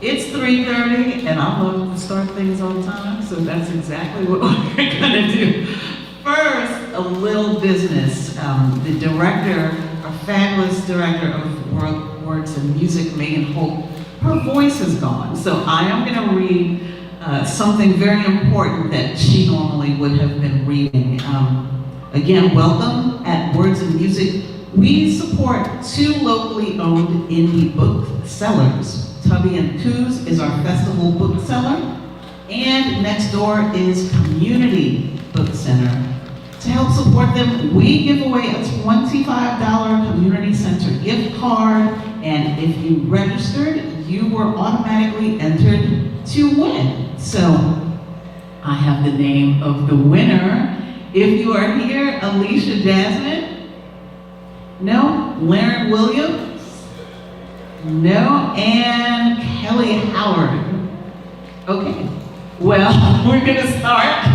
It's 3:30 and I love to start things on time, so that's exactly what we're gonna do. First, a little business. The director, a fabulous director of Words and Music, Megan Holt, her voice is gone. So I am gonna read something very important that she normally would have been reading. Again, welcome at Words and Music. We support 2 locally owned indie booksellers. Tubby and Coos is our festival bookseller, and next door is Community Book Center. To help support them, we give away a $25 Community Center gift card, and if you registered, you were automatically entered to win. So, I have the name of the winner. If you are here, Alicia Jasmine? No? Laren Williams? No? And Kelly Howard? Okay. Well, we're gonna start.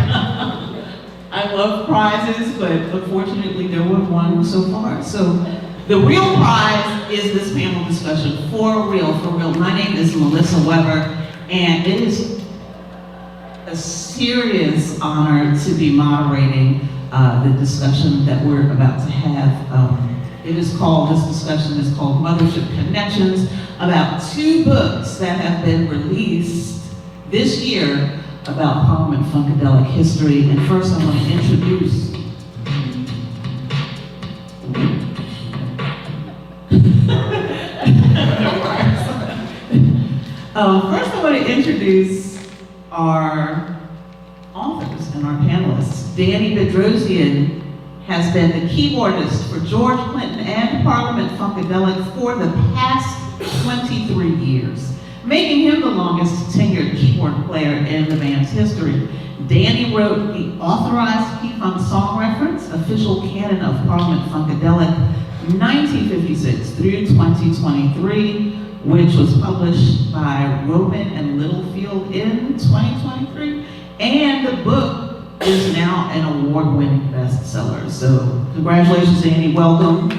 I love prizes, but unfortunately there was one so far. So the real prize is this panel discussion, for real, for real. My name is Melissa Weber, and it is a serious honor to be moderating the discussion that we're about to have. This discussion is called Mothership Connections, about 2 books that have been released this year about Parliament-Funkadelic history. And first I want to introduce our authors and our panelists. Daniel Bedrosian has been the keyboardist for George Clinton and Parliament-Funkadelic for the past 23 years, making him the longest tenured keyboard player in the band's history. Danny wrote the authorized P-Funk song reference, official canon of Parliament-Funkadelic, 1956 through 2023, which was published by Rowman and Littlefield in 2023. And the book is now an award-winning bestseller. So congratulations, Danny, welcome.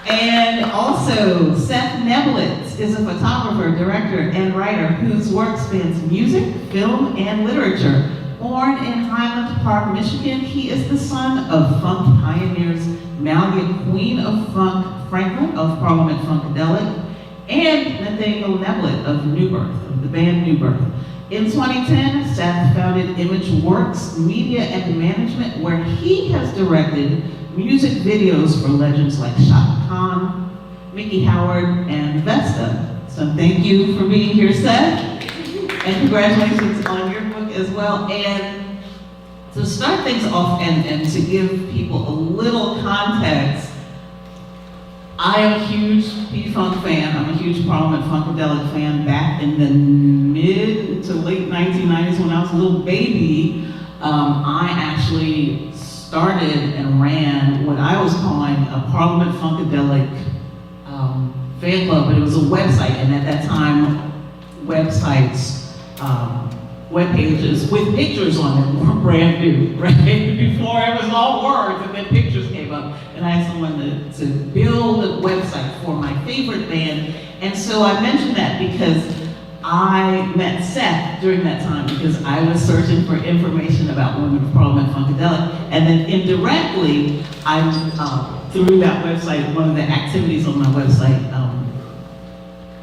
And also, Seth Neblett is a photographer, director, and writer whose work spans music, film, and literature. Born in Highland Park, Michigan, he is the son of funk pioneers Malia Queen of Funk Franklin of Parliament-Funkadelic and Nathaniel Neblett of New Birth, of the band New Birth. In 2010, Seth founded Image Works Media and Management, where he has directed music videos for legends like Shaka Khan, Mickey Howard, and Vesta. So thank you for being here, Seth. And congratulations on your book as well. And to start things off and to give people a little context, I am a huge P-Funk fan. I'm a huge Parliament-Funkadelic fan. Back in the mid to late 1990s when I was a little baby, I actually started and ran what I was calling a Parliament-Funkadelic fan club, but it was a website, and at that time, websites, web pages with pictures on them were brand new, right? Before it was all words, and then pictures came up, and I had someone to build a website for my favorite band, and so I mentioned that because I met Seth during that time because I was searching for information about Women of Parliament-Funkadelic, and then indirectly, through that website, one of the activities on my website,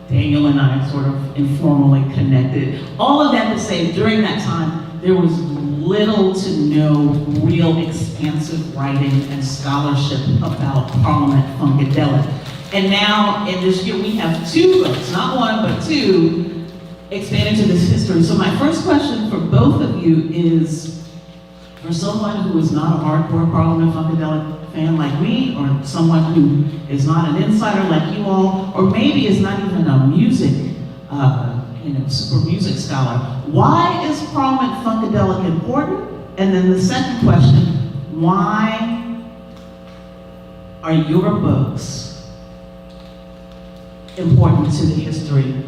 Daniel and I sort of informally connected. All of that to say, during that time, there was little to no real expansive writing and scholarship about Parliament-Funkadelic. And now, in this year, we have 2 books, not one, but 2, expanding to this history. So my first question for both of you is, for someone who is not a hardcore Parliament-Funkadelic fan like me, or someone who is not an insider like you all, or maybe is not even a music, super music scholar, why is Parliament-Funkadelic important? And then the second question, why are your books important to the history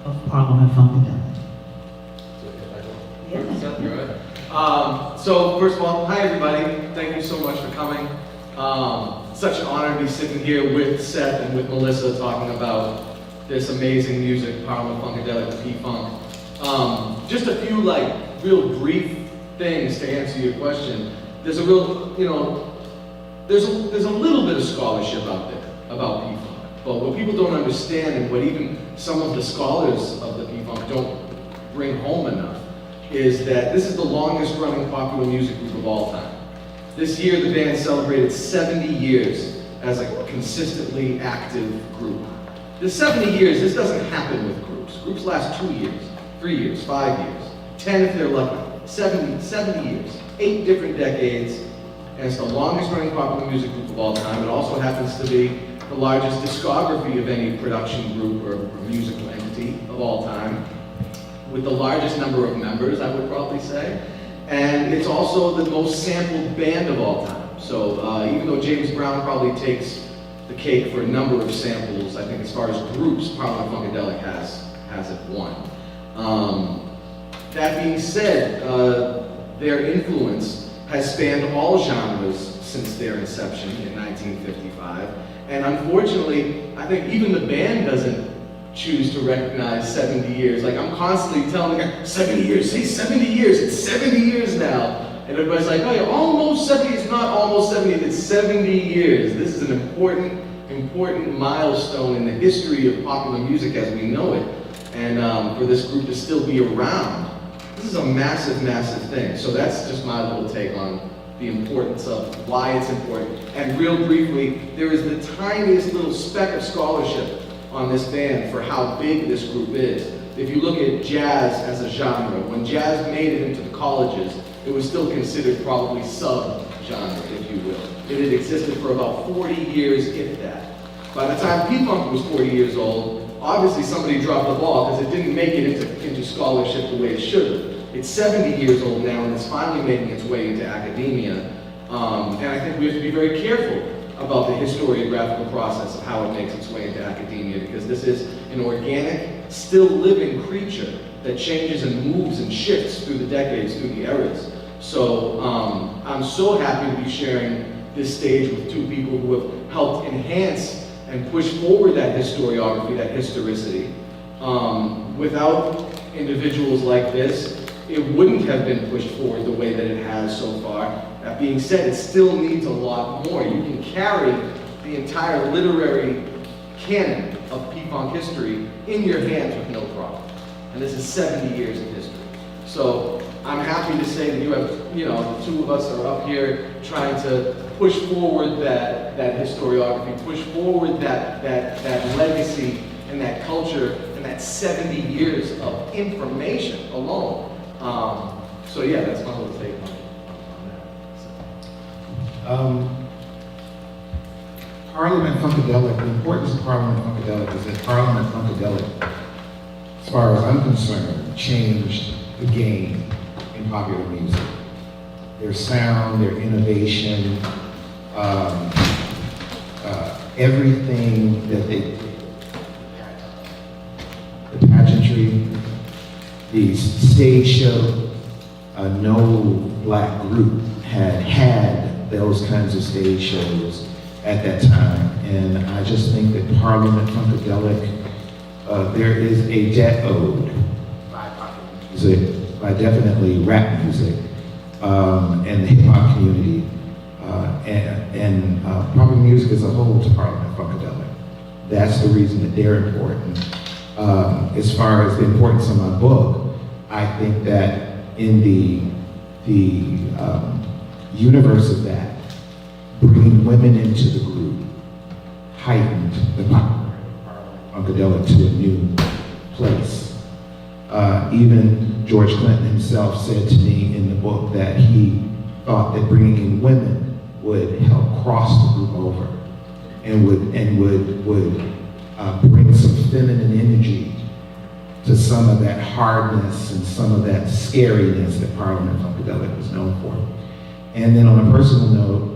of Parliament-Funkadelic? So first of all, hi everybody. Thank you so much for coming. Such an honor to be sitting here with Seth and with Melissa talking about this amazing music, Parliament-Funkadelic, P-Funk. Just a few like real brief things to answer your question. There's a real, there's a little bit of scholarship out there about P-Funk, but what people don't understand, and what even some of the scholars of the P-Funk don't bring home enough, is that this is the longest running popular music group of all time. This year the band celebrated 70 years as a consistently active group. The 70 years, this doesn't happen with groups. Groups last 2 years, 3 years, 5 years, 10 if they're lucky. 70 years, 8 different decades, and it's the longest running popular music group of all time. It also happens to be the largest discography of any production group or musical entity of all time, with the largest number of members, I would probably say. And it's also the most sampled band of all time. So even though James Brown probably takes the cake for a number of samples, I think as far as groups, Parliament-Funkadelic has it won. That being said, their influence has spanned all genres since their inception in 1955. And unfortunately, I think even the band doesn't choose to recognize 70 years. Like, I'm constantly telling them, 70 years, say 70 years, it's 70 years now. And everybody's like, oh, you're almost 70, it's not almost 70, it's 70 years. This is an important milestone in the history of popular music as we know it. And for this group to still be around, this is a massive, massive thing. So that's just my little take on the importance of why it's important. And real briefly, there is the tiniest little speck of scholarship on this band for how big this group is. If you look at jazz as a genre, when jazz made it into the colleges, it was still considered probably sub-genre, if you will. It had existed for about 40 years, if that. By the time P-Funk was 40 years old, obviously somebody dropped the ball because it didn't make it into scholarship the way it should have. It's 70 years old now, and it's finally making its way into academia. And I think we have to be very careful about the historiographical process of how it makes its way into academia, because this is an organic, still living creature that changes and moves and shifts through the decades, through the eras. So I'm so happy to be sharing this stage with two people who have helped enhance and push forward that historiography, that historicity. Without individuals like this, it wouldn't have been pushed forward the way that it has so far. That being said, it still needs a lot more. You can carry the entire literary canon of P-Funk history in your hands with no problem. And this is 70 years of history. So I'm happy to say that you have, the two of us are up here trying to push forward that historiography, push forward that legacy and that culture and that 70 years of information alone. So yeah, that's my little take on that. Parliament-Funkadelic, the importance of Parliament-Funkadelic is that Parliament-Funkadelic, as far as I'm concerned, changed the game in popular music. Their sound, their innovation, everything that they did, the pageantry, the stage show, no black group had those kinds of stage shows at that time. And I just think that Parliament-Funkadelic, there is a debt owed by popular music, by definitely rap music, and the hip hop community, and popular music as a whole to Parliament-Funkadelic. That's the reason that they're important. As far as the importance of my book, I think that in the universe of that, bringing women into the group heightened the popularity of Parliament-Funkadelic to a new place. Even George Clinton himself said to me in the book that he thought that bringing in women would help cross the group over and would bring some feminine energy to some of that hardness and some of that scariness that Parliament-Funkadelic was known for. And then on a personal note,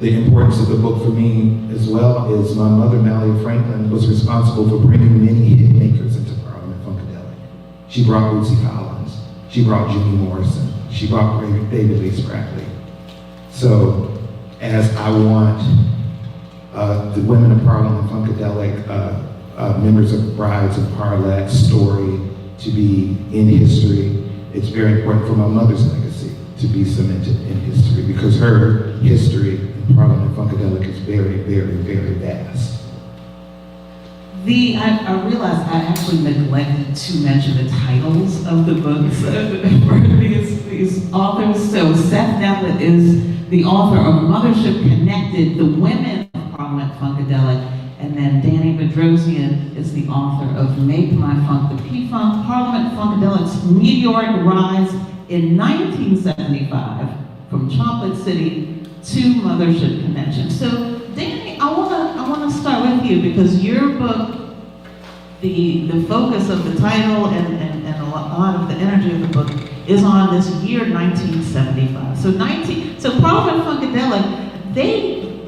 the importance of the book for me as well is my mother, Mallia Franklin, was responsible for bringing many hit makers into Parliament-Funkadelic. She brought Bootsy Collins, she brought Jimmy Morrison, she brought David Lee Spratley. So as I want the Women of Parliament-Funkadelic, members of Brides of Parlet's story to be in history. It's very important for my mother's legacy to be cemented in history because her history in Parliament-Funkadelic is very, very, very vast. I realized I actually neglected to mention the titles of the books for these authors. So Seth Neblett is the author of Mothership Connected, The Women of Parliament-Funkadelic, and then Daniel Bedrosian is the author of Make My Funk, the P-Funk, Parliament-Funkadelic's Meteoric Rise in 1975 from Chocolate City to Mothership Connection. So Danny, I wanna start with you because your book, the focus of the title and a lot of the energy of the book is on this year 1975. So Parliament-Funkadelic,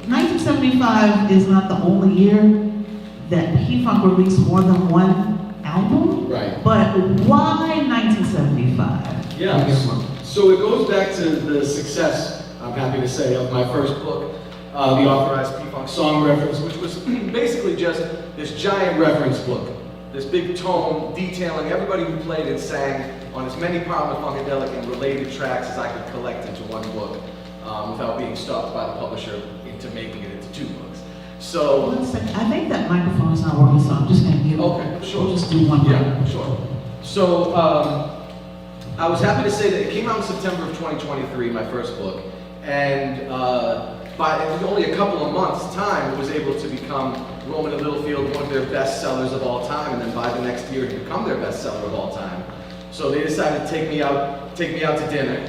1975 is not the only year that P-Funk released more than one album. Right. But why 1975? Yeah. So it goes back to the success, I'm happy to say, of my first book, the authorized P-Funk song reference, which was basically just this giant reference book, this big tome detailing everybody who played and sang on as many Parliament-Funkadelic and related tracks as I could collect into one book without being stopped by the publisher into making it into two books. So, One second, I think that microphone is not working, so I'm just going to give okay, sure. We'll just do one Yeah, break. sure. So, I was happy to say that it came out in September of 2023, my first book, and by only a couple of months' time, it was able to become Rowman and Littlefield, one of their best sellers of all time, and then by the next year, it become their best seller of all time. So they decided to take me out to dinner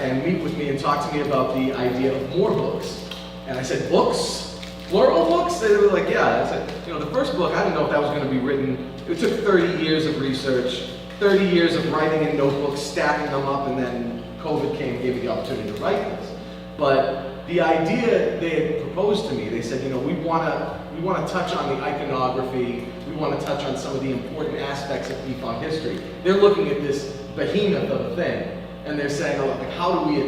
and meet with me and talk to me about the idea of more books. And I said, books? Plural books? They were like, yeah. I said, the first book, I didn't know if that was going to be written. It took 30 years of research, 30 years of writing in notebooks, stacking them up, and then COVID came and gave me the opportunity to write this. But the idea they had proposed to me, they said, we want to touch on the iconography, we want to touch on some of the important aspects of P-Funk history. They're looking at this behemoth of a thing, and they're saying, how do we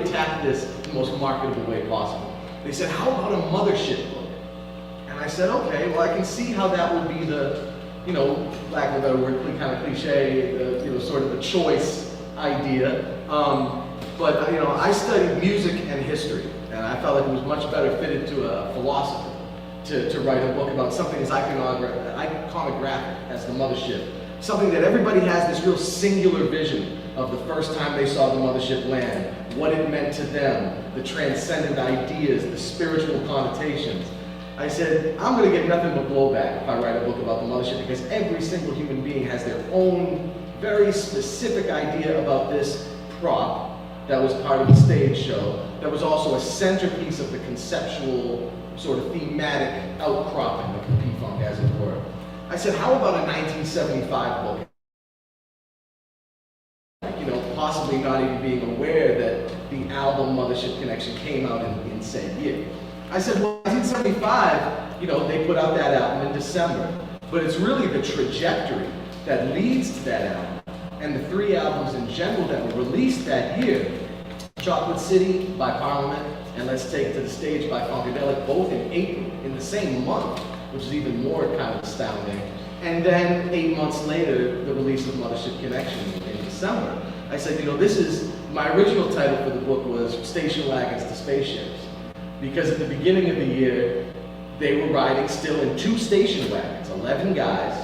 attack this in the most marketable way possible? They said, how about a mothership book? And I said, okay, well, I can see how that would be the, lack of a better word, kind of cliche, sort of a choice idea. But I studied music and history, and I felt like it was much better fitted to a philosopher to write a book about something as iconographic as the mothership. Something that everybody has this real singular vision of the first time they saw the mothership land, what it meant to them, the transcendent ideas, the spiritual connotations. I said, I'm going to get nothing but blowback if I write a book about the mothership because every single human being has their own very specific idea about this prop that was part of the stage show, that was also a centerpiece of the conceptual, sort of thematic outcropping of the P-Funk, as it were. I said, how about a 1975 book? Possibly not even being aware that the album Mothership Connection came out in said year. I said, well, 1975, they put out that album in December, but it's really the trajectory that leads to that album, and the three albums in general that were released that year, Chocolate City by Parliament, and Let's Take It to the Stage by Funkadelic, both in April, in the same month, which is even more kind of astounding. And then 8 months later, the release of Mothership Connection in December. I said, this is, my original title for the book was Station Wagons to Spaceships. Because at the beginning of the year, they were riding still in 2 station wagons, 11 guys.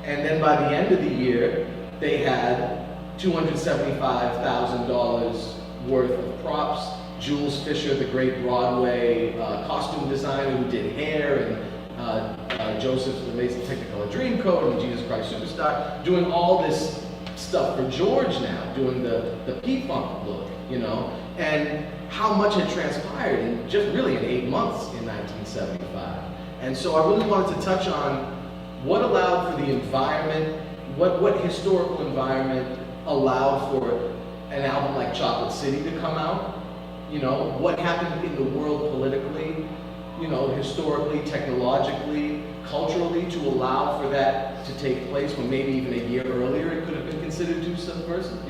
And then by the end of the year, they had $275,000 worth of props. Jules Fisher, the great Broadway costume designer who did hair, and Joseph's Amazing Technicolor Dreamcoat and Jesus Christ Superstar, doing all this stuff for George now, doing the P-Funk look, and how much had transpired in just really in 8 months in 1975. And so I really wanted to touch on what allowed for the environment, what historical environment allowed for an album like Chocolate City to come out, what happened in the world politically, historically, technologically, culturally, to allow for that to take place when maybe even a year earlier it could have been considered too subversive,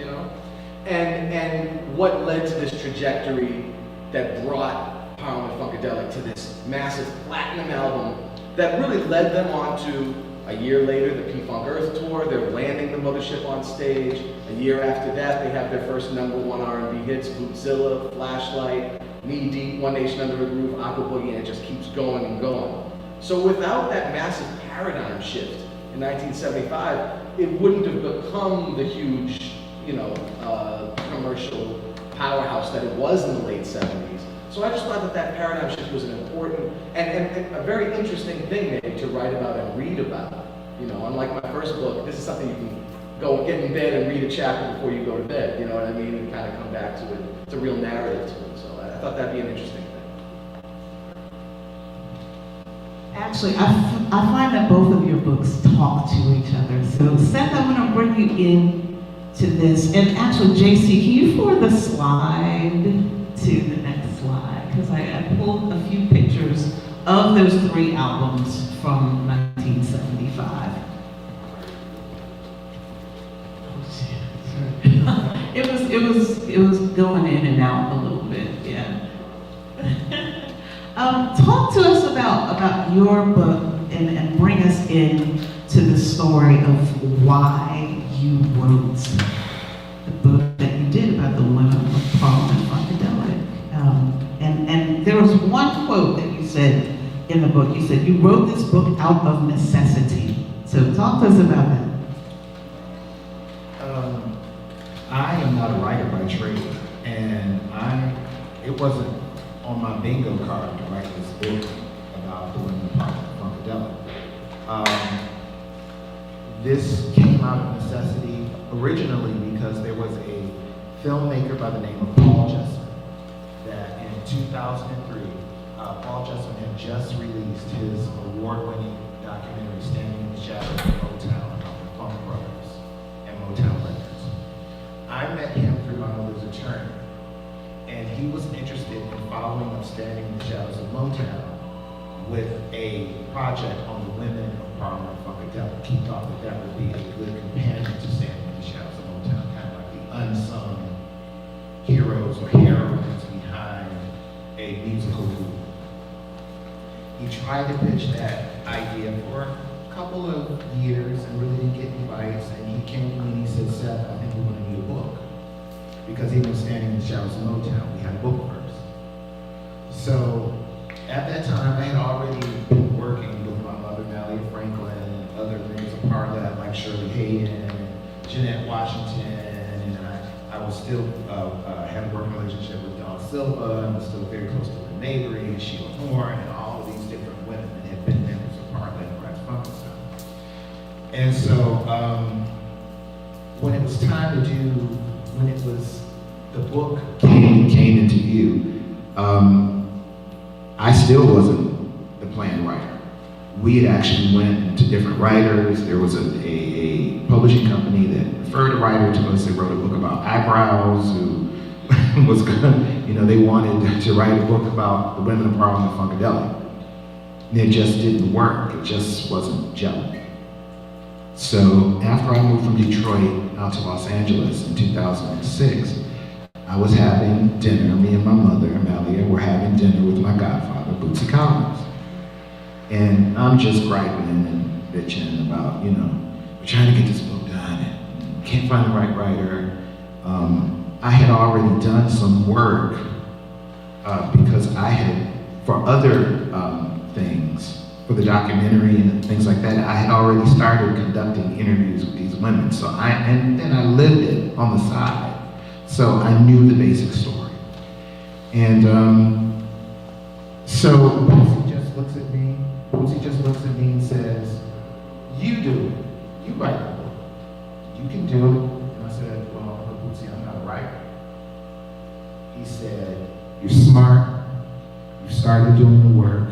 and what led to this trajectory that brought Parliament-Funkadelic to this massive platinum album that really led them on to, a year later, the P-Funk Earth Tour. They're landing the Mothership on stage. A year after that, they have their first #1 R&B hits, Bootzilla, Flashlight, Knee Deep, One Nation Under a Groove, Aqua Boogie, and it just keeps going and going. So without that massive paradigm shift in 1975, it wouldn't have become the huge, commercial powerhouse that it was in the late 70s. So I just thought that that paradigm shift was an important and a very interesting thing maybe to write about and read about. Unlike my first book, this is something you can go get in bed and read a chapter before you go to bed, you know what I mean, and kind of come back to it. It's a real narrative to it. So I thought that'd be an interesting thing. Actually, I find that both of your books talk to each other. So Seth, I'm going to bring you in to this. And actually, JC, can you forward the slide to the next slide? Because I pulled a few pictures of those 3 albums from 1975. It was going in and out a little bit, yeah. Talk to us about your book and bring us in to the story of why you wrote the book that you did about the Women of Parliament-Funkadelic. And there was one quote that you said in the book. You said you wrote this book out of necessity. So talk to us about that. I am not a writer by trade, and it wasn't on my bingo card to write this book about the Women of Parliament-Funkadelic. This came out of necessity originally because there was a filmmaker by the name of Paul Jesson that in 2003, Paul Jesson had just released his award-winning documentary, Standing in the Shadows of Motown, about the Funk Brothers and Motown Records. I met him through my mother's attorney, and he was interested in following up Standing in the Shadows of Motown with a project on the Women of Parliament-Funkadelic. He thought that would be a good companion to Standing in the Shadows of Motown, kind of like the unsung heroes or heroines behind a musical group. He tried to pitch that idea for a couple of years and really didn't get any bites, and he came to me and he said, Seth, I think we're going to need a book. Because he was Standing in the Shadows of Motown, we had a book first. So at that time, I had already been working with my mother, Mallia Franklin, and other members of Parliament like Shirley Hayden and Jeanette Washington, and I was still had a working relationship with Dawn Silva, and was still very close to Lynn Mabry and Sheila Horn, and all of these different women that had been members of Parliament and Rats Funk and stuff. And so when it was time to do, when it was the book came into view, I still wasn't the planned writer. We had actually went to different writers. There was a publishing company that referred a writer to us that wrote a book about eyebrows, who was gonna, they wanted to write a book about the Women of Parliament-Funkadelic. And it just didn't work. It just wasn't gelling. So after I moved from Detroit out to Los Angeles in 2006, I was having dinner, me and my mother, Amelia, were having dinner with my godfather, Bootsy Collins. And I'm just griping and bitching about, we're trying to get this book done and can't find the right writer. I had already done some work because I had, for other things, for the documentary and things like that, I had already started conducting interviews with these women. So and then I lived it on the side. So I knew the basic story. And so Bootsy just looks at me and says, you do it. You write the book. You can do it. And I said, well, Bootsy, I'm not a writer. He said, you're smart. You started doing the work.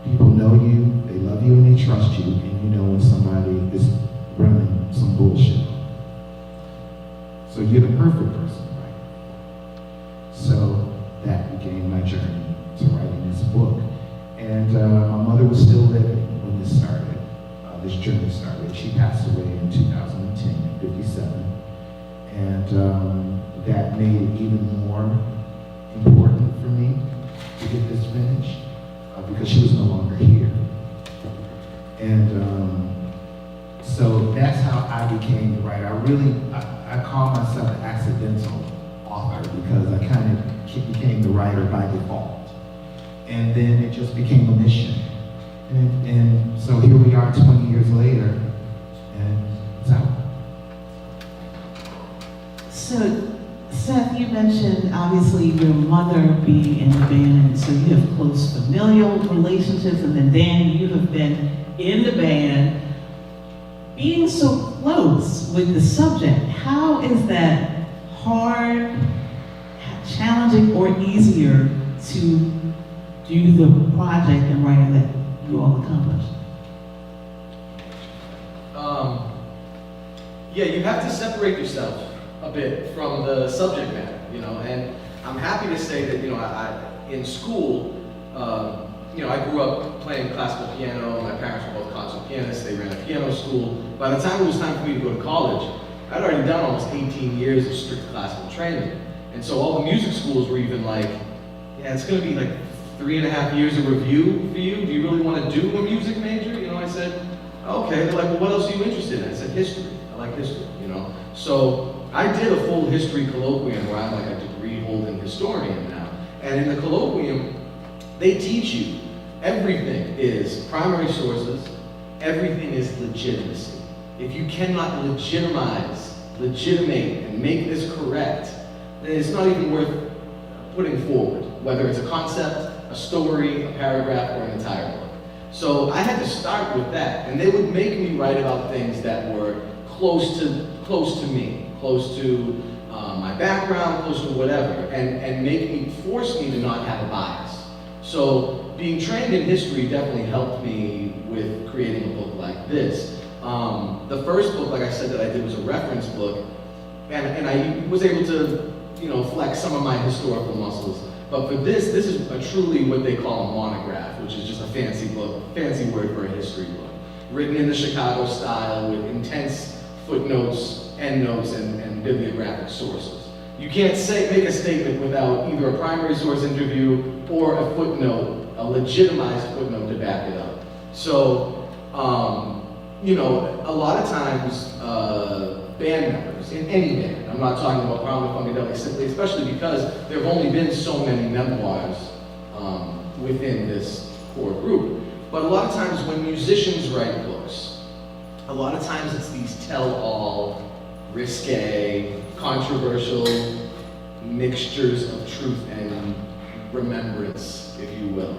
People know you, they love you, and they trust you, and you know when somebody is running some bullshit. So you're the perfect person, right? So that began my journey to writing this book. And my mother was still living when this started, this journey started. She passed away in 2010, 57. And that made it even more important for me to get this finished because she was no longer here. And so that's how I became the writer. I call myself an accidental author because I kind of became the writer by default. And then it just became a mission. And so here we are 20 years later, and it's out. So, Seth, you mentioned obviously your mother being in the band, so you have close familial relationships, and then Danny, you have been in the band. Being so close with the subject, how is that hard, challenging, or easier to do the project and writing that you all accomplished? Yeah, you have to separate yourself a bit from the subject matter, and I'm happy to say that, in school, I grew up playing classical piano. My parents were both concert pianists. They ran a piano school. By the time it was time for me to go to college, I'd already done almost 18 years of strict classical training. And so all the music schools were even like, yeah, it's going to be like 3.5 years of review for you. Do you really want to do a music major? I said, okay. They're like, well, what else are you interested in? I said, history. I like history, So I did a full history colloquium where I'm like a degree-holding historian now. And in the colloquium, they teach you everything is primary sources, everything is legitimacy. If you cannot legitimate, and make this correct, then it's not even worth putting forward, whether it's a concept, a story, a paragraph, or an entire book. So I had to start with that, and they would make me write about things that were close to me, close to my background, close to whatever, and force me to not have a bias. So being trained in history definitely helped me with creating a book like this. The first book, like I said, that I did was a reference book, and I was able to, flex some of my historical muscles. But for this is truly what they call a monograph, which is just a fancy word for a history book, written in the Chicago style with intense footnotes, endnotes, and bibliographic sources. You can't make a statement without either a primary source interview or a footnote, a legitimized footnote to back it up. So, a lot of times, band members, in any band, I'm not talking about Parliament-Funkadelic simply, especially because there have only been so many memoirs within this core group. But a lot of times when musicians write books, a lot of times it's these tell-all, risque, controversial mixtures of truth and remembrance, if you will.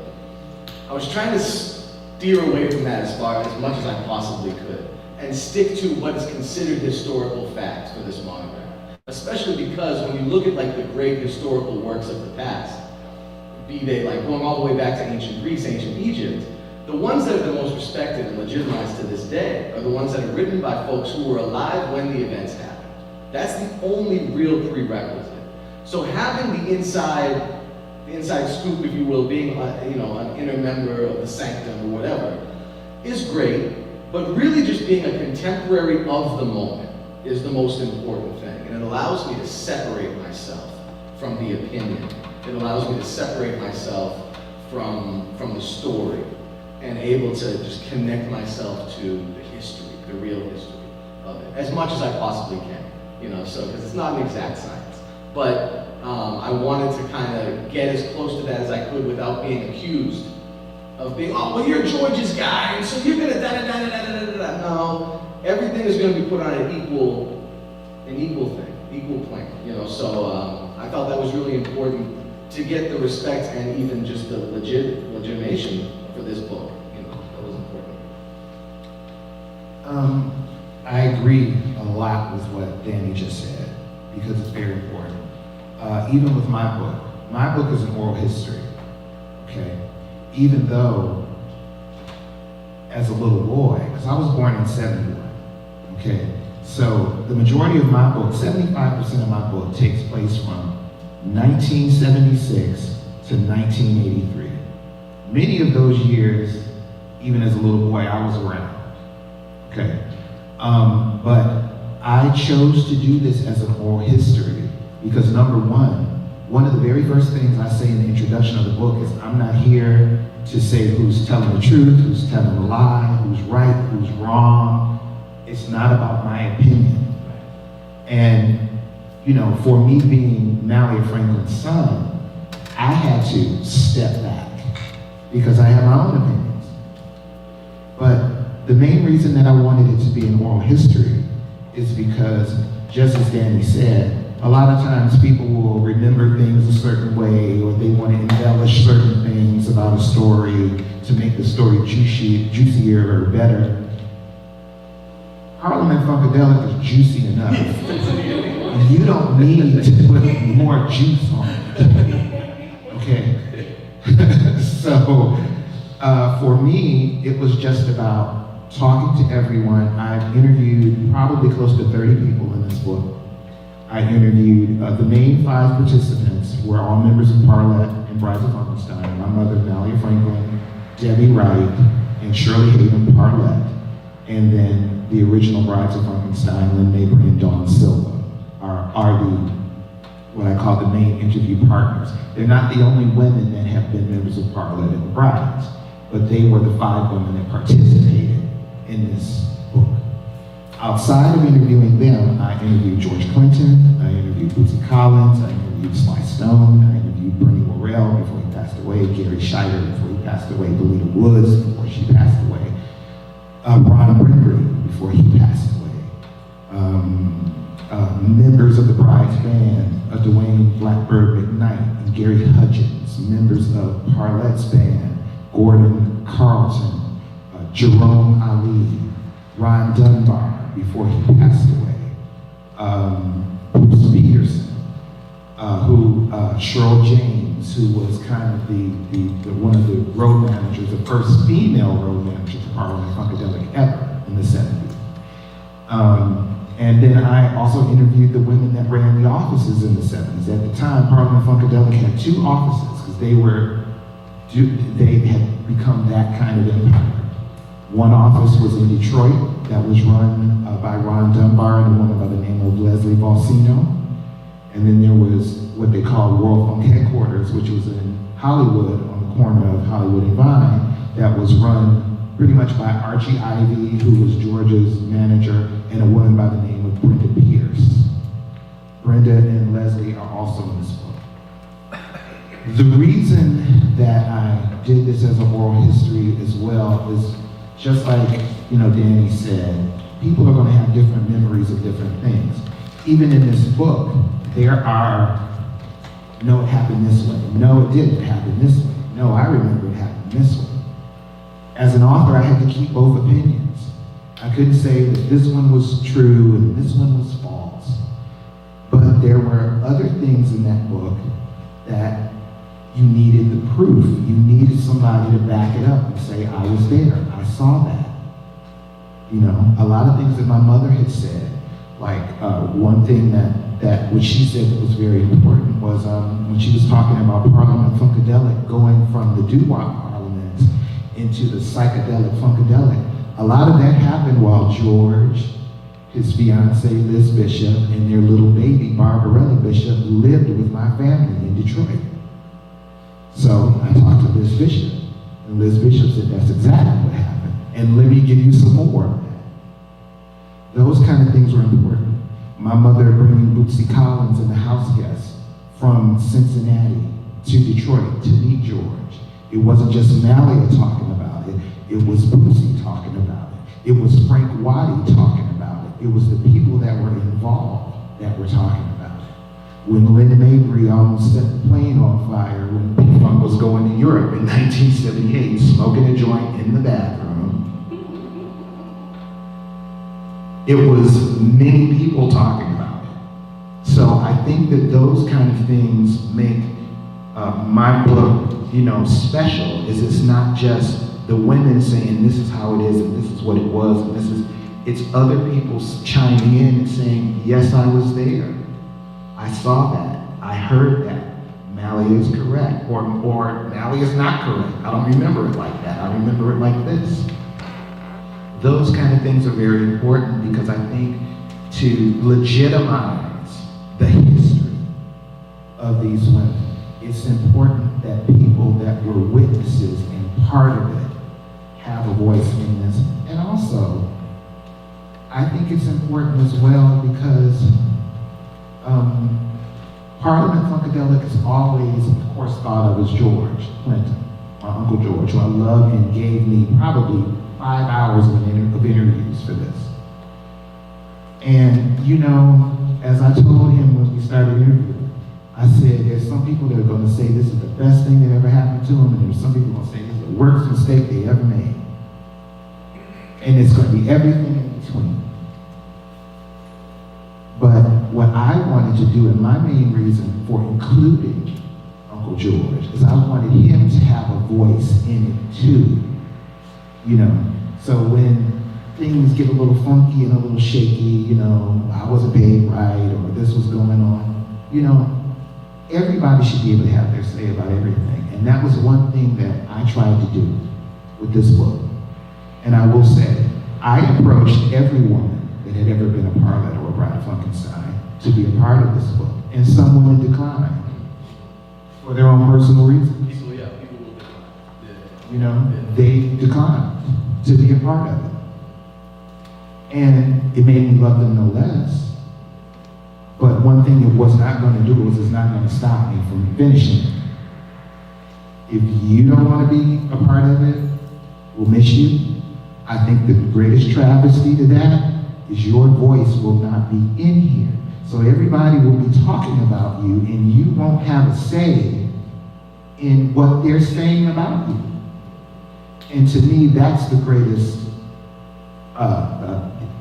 I was trying to steer away from that as much as I possibly could, and stick to what is considered historical facts for this monograph. Especially because when you look at the great historical works of the past, be they going all the way back to ancient Greece, ancient Egypt, the ones that are the most respected and legitimized to this day are the ones that are written by folks who were alive when the events happened. That's the only real prerequisite. So having the inside scoop, if you will, being an inner member of the sanctum or whatever, is great, but really just being a contemporary of the moment is the most important thing. And it allows me to separate myself from the opinion. It allows me to separate myself from the story and able to just connect myself to the history, the real history of it, as much as I possibly can. Because it's not an exact science. But I wanted to kind of get as close to that as I could without being accused of being, oh, well, you're George's guy, and so you're gonna da-da-da-da-da-da-da. No, everything is gonna be put on an equal plane, So I thought that was really important to get the respect and even just the legitimation for this book. That was important. I agree a lot with what Danny just said, because it's very important. Even with my book is an oral history, okay? Even though, as a little boy, because I was born in 71, okay? So the majority of my book, 75% of my book, takes place from 1976 to 1983. Many of those years, even as a little boy, I was around, okay? But I chose to do this as an oral history because number one, one of the very first things I say in the introduction of the book is I'm not here to say who's telling the truth, who's telling a lie, who's right, who's wrong. It's not about my opinion. And, you know, for me being Malia Franklin's son, I had to step back because I have my own opinions. But the main reason that I wanted it to be an oral history is because, just as Danny said, a lot of times people will remember things a certain way, or they want to embellish certain things about a story to make the story juicier or better. Parliament-Funkadelic is juicy enough. And you don't need to put more juice on it. Okay? So, for me, it was just about talking to everyone. I've interviewed probably close to 30 people in this book. I interviewed the main 5 participants were all members of Parliament and Brides of Funkenstein. My mother, Malia Franklin, Debbie Wright, and Shirley Hayden Parliament. And then the original Brides of Funkenstein, Lynn Mabry and Dawn Silva, are the, what I call the main interview partners. They're not the only women that have been members of Parliament and Brides, but they were the 5 women that participated in this book. Outside of interviewing them, I interviewed George Clinton, I interviewed Bootsy Collins, I interviewed Sly Stone, I interviewed Bernie Worrell before he passed away, Gary Scheider before he passed away, Belita Woods before she passed away, Ron Brinbury before he passed away, members of the Brides Band, Dwayne Blackbird McKnight and Gary Hutchins, members of Parlette's band, Gordon Carlton, Jerome Ali, Ron Dunbar before he passed away, Bruce Peterson, Cheryl James, who was kind of the one of the road managers, the first female road manager for Parliament-Funkadelic ever in the 70s. And then I also interviewed the women that ran the offices in the 70s. At the time, Parliament-Funkadelic had 2 offices because they had become that kind of empire. One office was in Detroit that was run by Ron Dunbar and a woman by the name of Leslie Valsino. And then there was what they called World Funk Headquarters, which was in Hollywood on the corner of Hollywood and Vine, that was run pretty much by Archie Ivy, who was George's manager, and a woman by the name of Brenda Pierce. Brenda and Leslie are also in this book. The reason that I did this as an oral history as well is just like, you know, Danny said, people are going to have different memories of different things. Even in this book, there are, no, it happened this way. No, it didn't happen this way. No, I remember it happened this way. As an author, I had to keep both opinions. I couldn't say that this one was true and this one was false. But there were other things in that book that you needed the proof. You needed somebody to back it up and say, I was there, I saw that. You know, a lot of things that my mother had said, like one thing that what she said that was very important was when she was talking about Parliament-Funkadelic going from the doo-wop parliament into the psychedelic Funkadelic. A lot of that happened while George, his fiancee Liz Bishop, and their little baby Barbarella Bishop lived with my family in Detroit. So I talked to Liz Bishop, and Liz Bishop said that's exactly what happened. And let me give you some more of that. Those kind of things were important. My mother bringing Bootsy Collins and the house guests from Cincinnati to Detroit to meet George. It wasn't just Malia talking about it, it was Bootsy talking about it. It was Frank Waddy talking about it. It was the people that were involved that were talking about it. When Lynn Mabry almost set the plane on fire when P-Funk was going to Europe in 1978, smoking a joint in the bathroom, it was many people talking about it. So I think that those kind of things make my book, you know, special. Is it's not just the women saying this is how it is and this is what it was and this is, it's other people chiming in and saying, yes, I was there. I saw that. I heard that. Malia is correct. Or Malia is not correct. I don't remember it like that. I remember it like this. Those kind of things are very important because I think to legitimize the history of these women. It's important that people that were witnesses and part of it have a voice in this. And also, I think it's important as well because Parliament-Funkadelic has always, of course, thought of as George Clinton, my Uncle George, who I love and gave me probably 5 hours of interviews for this. And, you know, as I told him when we started interviewing, I said, there's some people that are going to say this is the best thing that ever happened to them, and there's some people going to say this is the worst mistake they ever made. And it's going to be everything in between. But what I wanted to do, and my main reason for including Uncle George, is I wanted him to have a voice in it too. You know, so when things get a little funky and a little shaky, you know, I wasn't paid right, or this was going on, you know, everybody should be able to have their say about everything. And that was one thing that I tried to do with this book. And I will say, I approached every woman that had ever been a Parlet or a Bride of Funkenstein to be a part of this book. And some women declined for their own personal reasons. People will decline. Yeah. You know, they declined to be a part of it. And it made me love them no less. But one thing it was not going to do was it's not going to stop me from finishing it. If you don't want to be a part of it, we'll miss you. I think the greatest travesty to that is your voice will not be in here. So everybody will be talking about you and you won't have a say in what they're saying about you. And to me, that's the greatest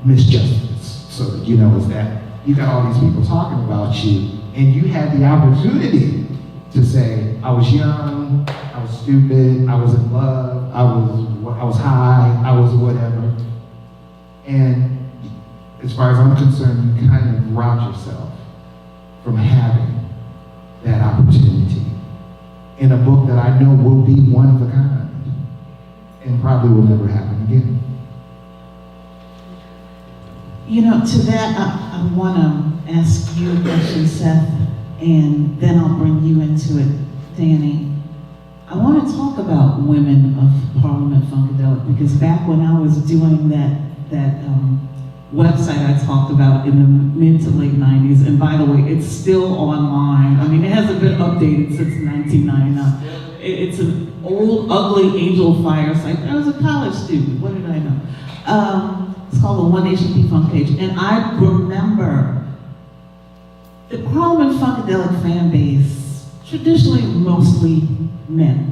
misjustice. So, you know, is that you got all these people talking about you and you had the opportunity to say, I was young, I was stupid, I was in love, I was high, I was whatever. And as far as I'm concerned, you kind of robbed yourself from having that opportunity in a book that I know will be one of a kind and probably will never happen again. You know, to that, I want to ask you a question, Seth, and then I'll bring you into it, Danny. I want to talk about Women of Parliament-Funkadelic because back when I was doing that website I talked about in the mid to late 90s, and by the way, it's still online. I mean, it hasn't been updated since 1999. It's an old, ugly Angel Fire site. I was a college student. What did I know? It's called the One Nation P-Funk page. And I remember the Parliament-Funkadelic fan base, traditionally mostly men.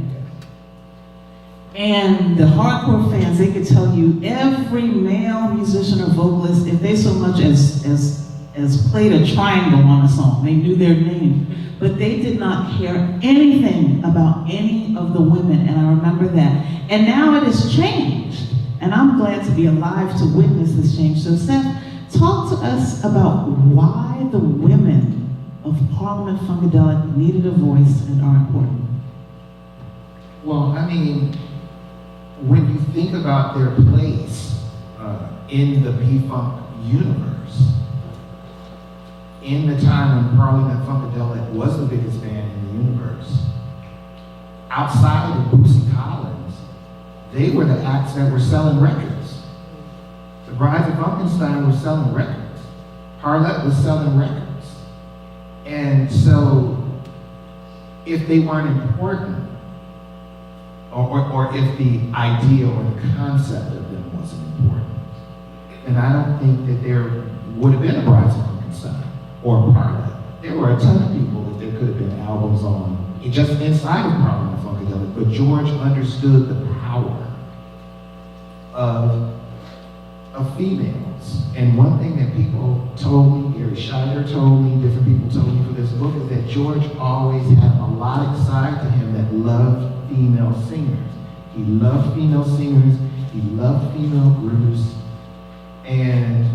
And the hardcore fans, they could tell you every male musician or vocalist, if they so much as played a triangle on a song, they knew their name. But they did not care anything about any of the women, and I remember that. And now it has changed, and I'm glad to be alive to witness this change. So Seth, talk to us about why the women of Parliament-Funkadelic needed a voice and are important. Well, I mean, when you think about their place in the P-Funk universe, in the time when Parliament-Funkadelic was the biggest band in the universe, outside of Bootsy Collins, they were the acts that were selling records. The Brides of Funkenstein were selling records. Parlet was selling records. And so, if they weren't important, or if the idea or the concept of them wasn't important, then I don't think that there would have been a Brides of Funkenstein or a Parlet. There were a ton of people that there could have been albums on, just inside of Parliament-Funkadelic, but George understood the power of females. And one thing that people told me, Gary Scheider told me, different people told me for this book, is that George always had a melodic side to him that loved female singers. He loved female singers, he loved female groups, and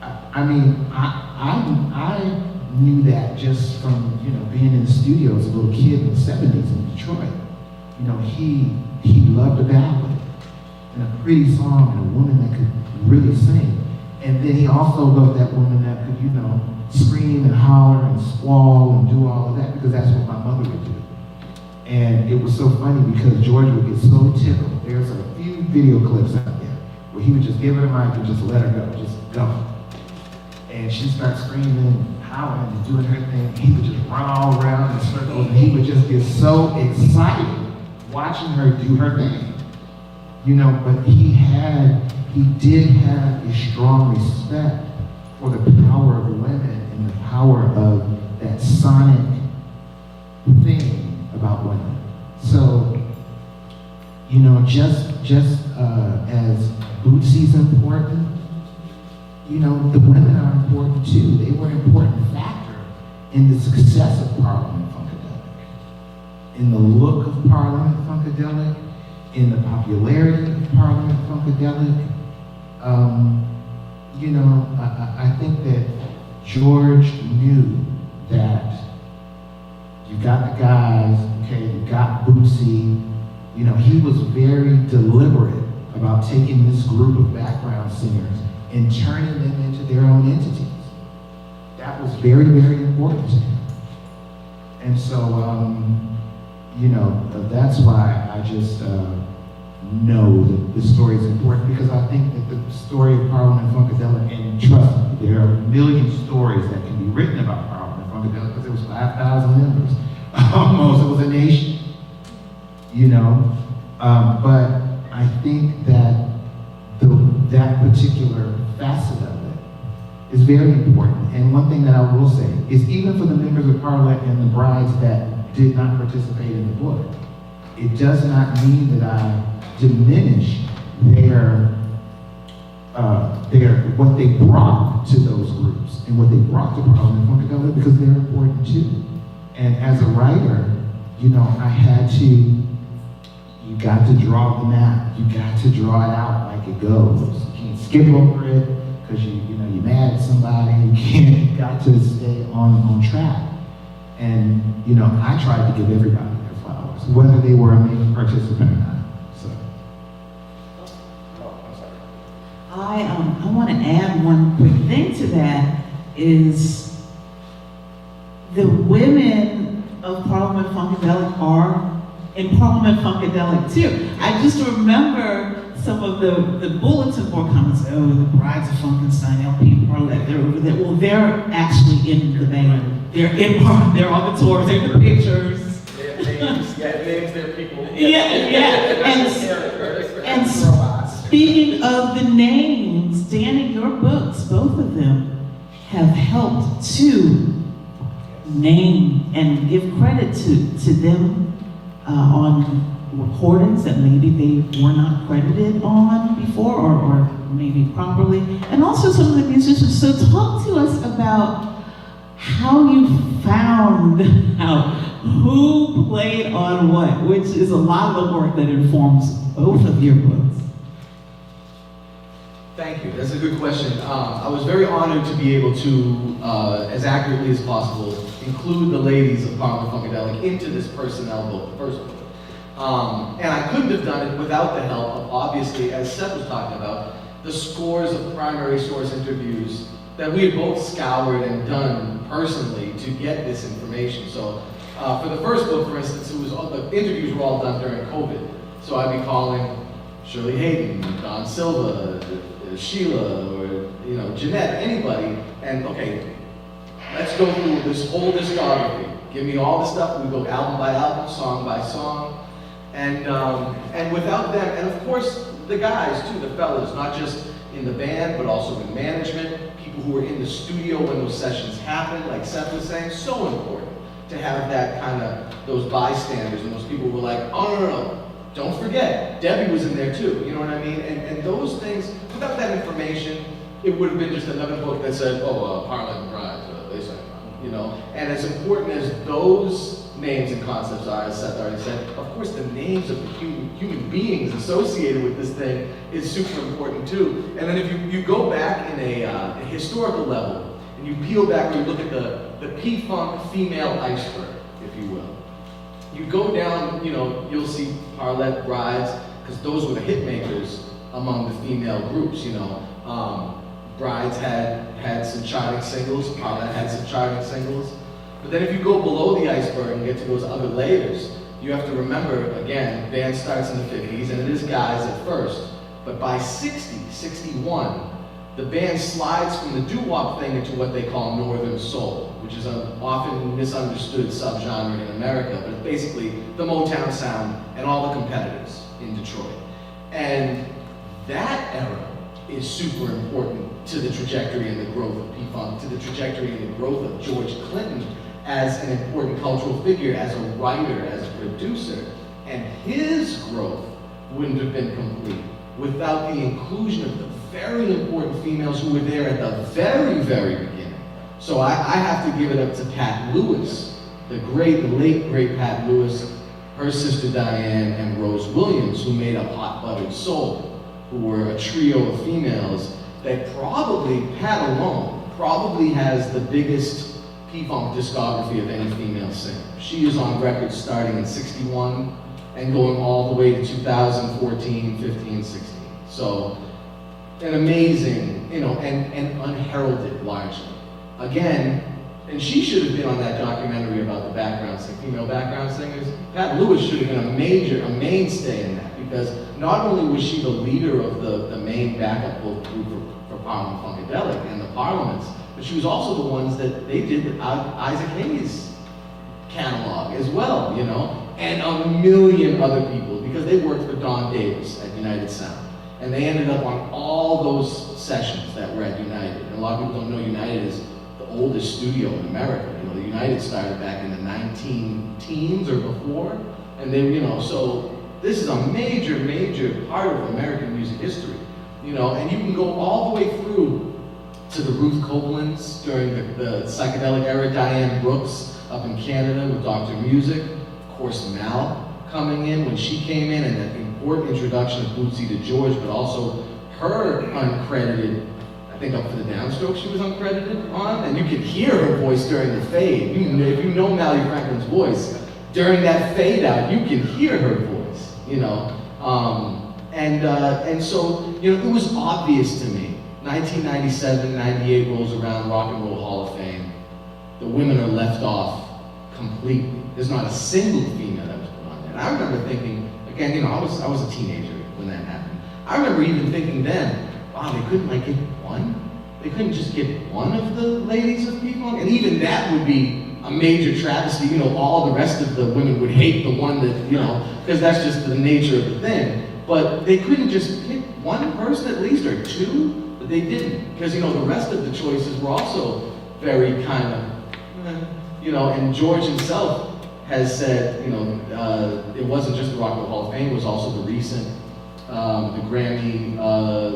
I mean, I knew that just from, you know, being in the studio as a little kid in the 70s in Detroit. You know, he loved a ballad and a pretty song and a woman that could really sing. And then he also loved that woman that could, you know, scream and holler and squall and do all of that, because that's what my mother would do. And it was so funny because George would get so tickled. There's a few video clips out there where he would just give her the mic and just let her go, just go. And she'd start screaming, howling, and doing her thing. He would just run all around in circles, and he would just get so excited watching her do her thing. You know, but he did have a strong respect for the power of women and the power of that sonic thing about women. So, you know, just as Bootsy's important, you know, the women are important too. They were an important factor in the success of Parliament-Funkadelic, in the look of Parliament-Funkadelic, in the popularity of Parliament-Funkadelic. You know, I think that George knew that you got the guys, okay, you got Bootsy. You know, he was very deliberate about taking this group of background singers and turning them into their own entities. That was very, very important to him. And so, you know, that's why I just know that this story is important, because I think that the story of Parliament-Funkadelic, and trust me, there are a million stories that can be written about Parliament-Funkadelic, because it was 5,000 members. Almost, it was a nation, you know. But I think that that particular facet of it is very important. And one thing that I will say is, even for the members of Parliament and the brides that did not participate in the book, it does not mean that I diminish their what they brought to those groups and what they brought to Parliament-Funkadelic, because they're important too. And as a writer, you know, I had to, you got to draw the map. You got to draw it out like it goes. You can't skip over it because you know, you're mad at somebody. You got to stay on track. And, you know, I tried to give everybody their flowers, whether they were a main participant or not. So. Oh, I'm sorry. I want to add one quick thing to that, is the women of Parliament-Funkadelic are in Parliament-Funkadelic too. I just remember some of the bulletin board comments. Oh, the brides of Funkenstein, LP Parliament, they're over there. Well, they're actually in the band. They're on the tours, they're in the pictures. Names, their people. And speaking of the names, Dan, in your books, both of them have helped to name and give credit to them on recordings that maybe they were not credited on before, or maybe properly, and also some of the musicians. So talk to us about how you found out who played on what, which is a lot of the work that informs both of your books. Thank you. That's a good question. I was very honored to be able to, as accurately as possible, include the ladies of Parliament-Funkadelic into this personnel book, the first book. And I couldn't have done it without the help of, obviously, as Seth was talking about, the scores of primary source interviews that we had both scoured and done personally to get this information. So for the first book, for instance, it was the interviews were all done during COVID. So I'd be calling Shirley Hayden, Don Silva, Sheila, or you know, Jeanette, anybody, and okay, let's go through this whole discography. Give me all the stuff. We go album by album, song by song, and without them, and of course the guys too, the fellas, not just in the band, but also in management, people who were in the studio when those sessions happened, like Seth was saying, so important to have that kind of, those bystanders, and those people who were like, oh no, don't forget, Debbie was in there too, you know what I mean? And those things, without that information, it would have been just another book that said, oh, Parliament Brides, they sang, you know? And as important as those names and concepts are, as Seth already said, of course the names of the human beings associated with this thing is super important too. And then if you go back in a historical level, and you peel back and you look at the P-Funk female iceberg, if you will, you go down, you know, you'll see Parliament Brides, because those were the hit makers among the female groups, you know. Brides had some charting singles, Paulette had some charting singles. But then if you go below the iceberg and get to those other layers, you have to remember, again, band starts in the 50s, and it is guys at first. But by 60, 61, the band slides from the doo-wop thing into what they call Northern Soul, which is an often misunderstood subgenre in America, but it's basically the Motown sound and all the competitors in Detroit. And that era is super important to the trajectory and the growth of P-Funk, to the trajectory and the growth of George Clinton as an important cultural figure, as a writer, as a producer. And his growth wouldn't have been complete without the inclusion of the very important females who were there at the very, very beginning. So I have to give it up to Pat Lewis, the late, great Pat Lewis, her sister Diane, and Rose Williams, who made up Hot Buttered Soul, who were a trio of females that probably, Pat alone, probably has the biggest P-Funk discography of any female singer. She is on record starting in 61 and going all the way to 2014, 15, 16. So, an amazing, and unheralded largely. Again, and she should have been on that documentary about the female background singers. Pat Lewis should have been a mainstay in that, because not only was she the leader of the main backup vocal group for Parliament-Funkadelic and the Parliaments, but she was also the ones that they did Isaac Hayes' catalog as well, and a million other people, because they worked for Don Davis at United Sound. And they ended up on all those sessions that were at United. And a lot of people don't know United is the oldest studio in America. The United started back in the 19-teens or before. And then, so this is a major, major part of American music history. And you can go all the way through to the Ruth Copelands during the psychedelic era, Diane Brooks up in Canada with Dr. Music, of course Mal coming in when she came in, and that important introduction of Bootsy to George, but also her uncredited, I think Up for the Downstroke she was uncredited on, and you can hear her voice during the fade. If you know Mally Franklin's voice, during that fade out, you can hear her voice, and so, it was obvious to me. 1997, 98 rolls around, Rock and Roll Hall of Fame. The women are left off completely. There's not a single female that was put on there. And I remember thinking, again, I was a teenager when that happened. I remember even thinking then, wow, they couldn't get one? They couldn't just get one of the ladies of P-Funk? And even that would be a major travesty. All the rest of the women would hate the one that, because that's just the nature of the thing. But they couldn't just pick one person at least, or two, but they didn't. Because, the rest of the choices were also very kind of, and George himself has said, it wasn't just the Rock and Roll Hall of Fame, it was also the recent, the Grammy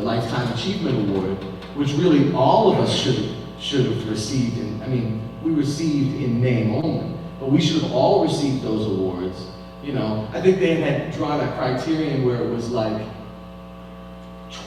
Lifetime Achievement Award, which really all of us should have received. We received in name only, but we should have all received those awards. I think they had drawn a criterion where it was like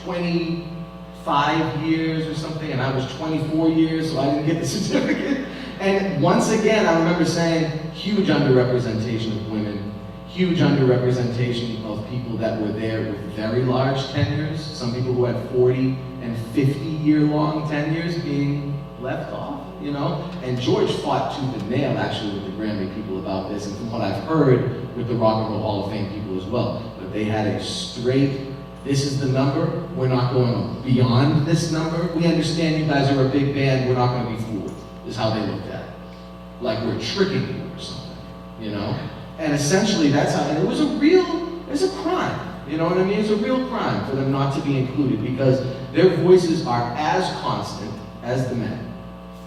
25 years or something, and I was 24 years, so I didn't get the certificate. And once again, I remember saying, huge underrepresentation of women, huge underrepresentation of people that were there with very large tenures, some people who had 40 and 50-year-long tenures being left off, And George fought tooth and nail, actually, with the Grammy people about this, and from what I've heard, with the Rock and Roll Hall of Fame people as well. But they had a straight, this is the number, we're not going beyond this number. We understand you guys are a big band, we're not going to be fooled, is how they looked at it. Like we're tricking you or something, And essentially that's how, and it's a crime, It's a real crime for them not to be included, because their voices are as constant as the men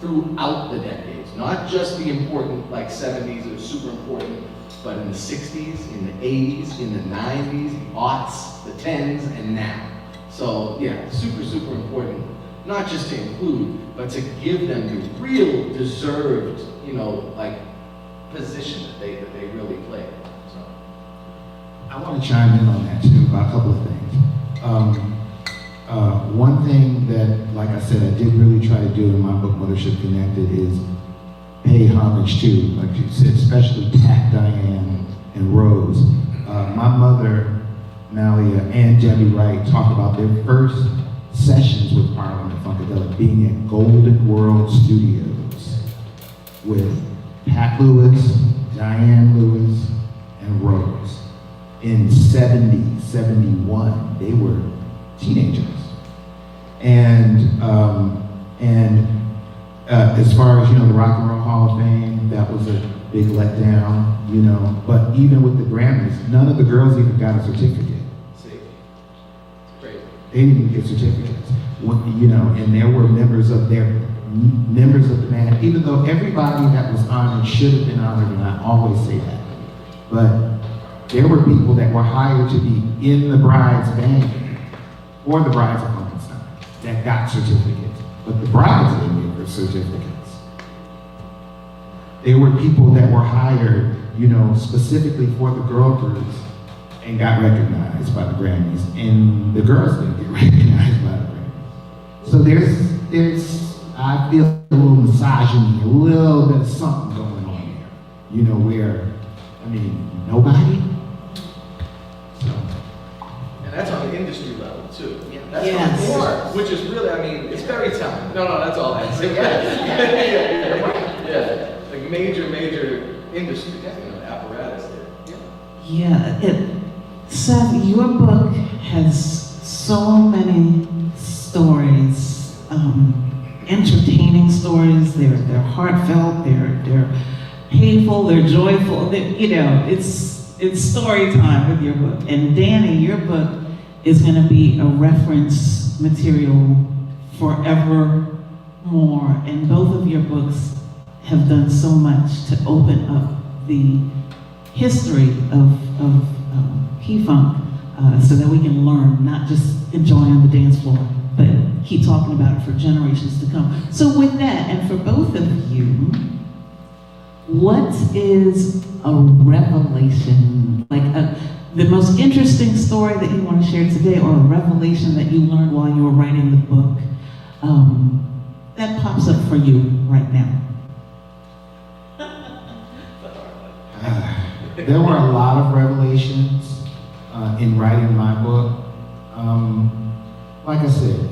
throughout the decades. Not just the important, like 70s that are super important, but in the 60s, in the 80s, in the 90s, the aughts, the 10s, and now. So yeah, super, super important, not just to include, but to give them the real deserved, position that they really played. So I want to chime in on that too, about a couple of things. One thing that, like I said, I did really try to do in my book, Mothership Connected, is pay homage to, like you said, especially Pat, Diane, and Rose. My mother, Malia, and Debbie Wright talked about their first sessions with Parliament-Funkadelic being at Golden World Studios with Pat Lewis, Diane Lewis, and Rose. In 70, 71, they were teenagers. And as far as, the Rock and Roll Hall of Fame, that was a big letdown, but even with the Grammys, none of the girls even got a certificate. See? Great. They didn't even get certificates. And there were members of the band, even though everybody that was honored should have been honored, and I always say that. But there were people that were hired to be in the bride's band, or the brides of Frankenstein, that got certificates. But the brides didn't get their certificates. There were people that were hired, specifically for the girl groups and got recognized by the Grammys, and the girls didn't get recognized by the Grammys. So there's, I feel a little misogyny, a little bit of something going on there, where, nobody. So. And that's on the industry level too. Yeah. That's Yes. on the industry, which is really, it's very telling. No, that's all I say. Yeah. Like major industry, apparatus there. Yeah, Seth, your book has so many stories, entertaining stories. They're heartfelt. They're painful. They're joyful. It's story time with your book. And Danny, your book is going to be a reference material forevermore. And both of your books have done so much to open up the history of P-Funk so that we can learn, not just enjoy on the dance floor, but keep talking about it for generations to come. So with that, and for both of you, what is a revelation, the most interesting story that you want to share today, or a revelation that you learned while you were writing the book, that pops up for you right now? There were a lot of revelations in writing my book. Like I said,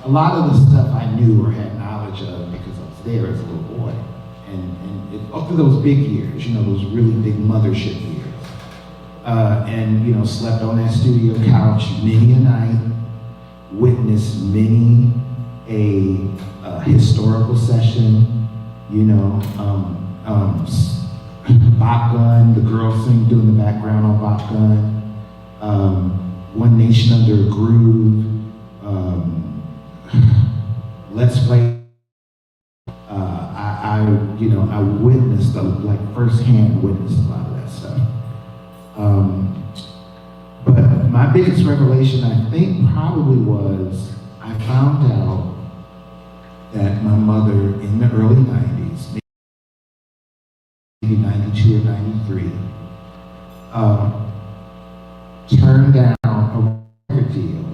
a lot of the stuff I knew or had knowledge of because I was there as a little boy. And up to those big years, those really big mothership years. Slept on that studio couch many a night, witnessed many a historical session, Bop Gun, the girls sing doing the background on Bop Gun, One Nation Under a Groove, Let's Play. I witnessed, firsthand witnessed a lot of that stuff. But my biggest revelation, I think, probably was I found out that my mother in the early 90s, maybe 92 or 93, turned down a record deal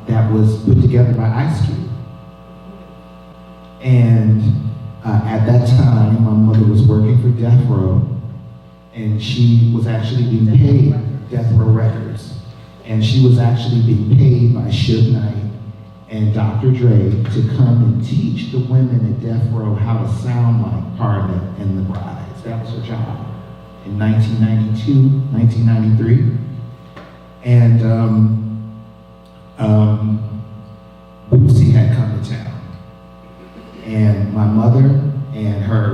that was put together by Ice Cube. And at that time, my mother was working for Death Row, and she was actually being paid, Death Row Records, and she was actually being paid by Suge Knight and Dr. Dre to come and teach the women at Death Row how to sound like Parliament and the Brides. That was her job in 1992, 1993. And Bootsy had come to town. And my mother and her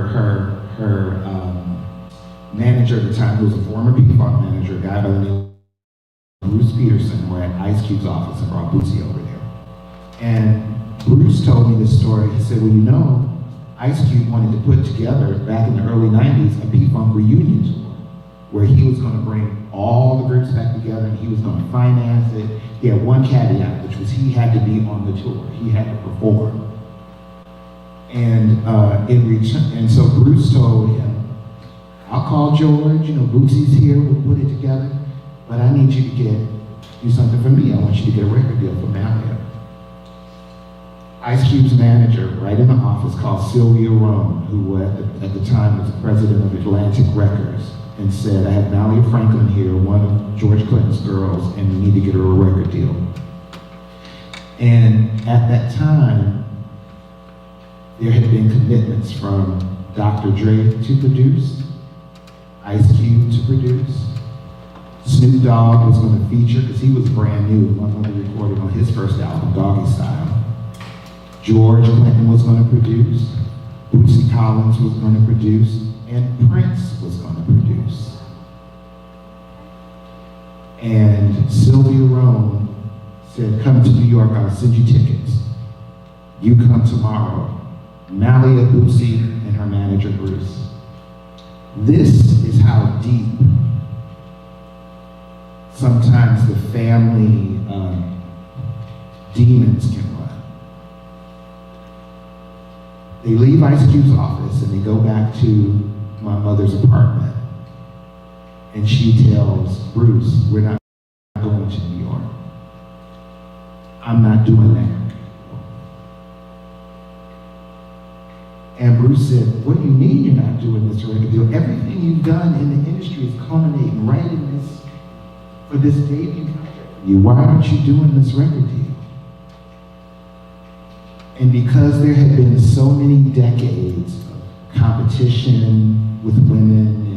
manager at the time, who was a former P-Funk manager, a guy by the name of Bruce Peterson, were at Ice Cube's office and brought Bootsy over there. And Bruce told me this story. He said, well, Ice Cube wanted to put together, back in the early 90s, a P-Funk reunion tour, where he was going to bring all the groups back together and he was going to finance it. He had one caveat, which was he had to be on the tour. He had to perform. And in return, and so Bruce told him, I'll call George, Bootsy's here, we'll put it together, but I need you to do something for me. I want you to get a record deal for Malia. Ice Cube's manager, right in the office, called Sylvia Rome, who at the time was the president of Atlantic Records, and said, I have Malia Franklin here, one of George Clinton's girls, and we need to get her a record deal. And at that time, there had been commitments from Dr. Dre to produce, Ice Cube to produce. Snoop Dogg was going to feature, because he was brand new. My mother recorded on his first album, Doggy Style. George Clinton was going to produce. Bootsy Collins was going to produce. And Prince was going to produce. And Sylvia Rhone said, come to New York, I'll send you tickets. You come tomorrow. Malia Bootsy and her manager, Bruce. This is how deep sometimes the family demons can run. They leave Ice Cube's office and they go back to my mother's apartment. And she tells Bruce, we're not going to New York. I'm not doing that. And Bruce said, what do you mean you're not doing this record deal? Everything you've done in the industry is culminating right in this, for this debut project. Why aren't you doing this record deal? And because there had been so many decades of competition with women and,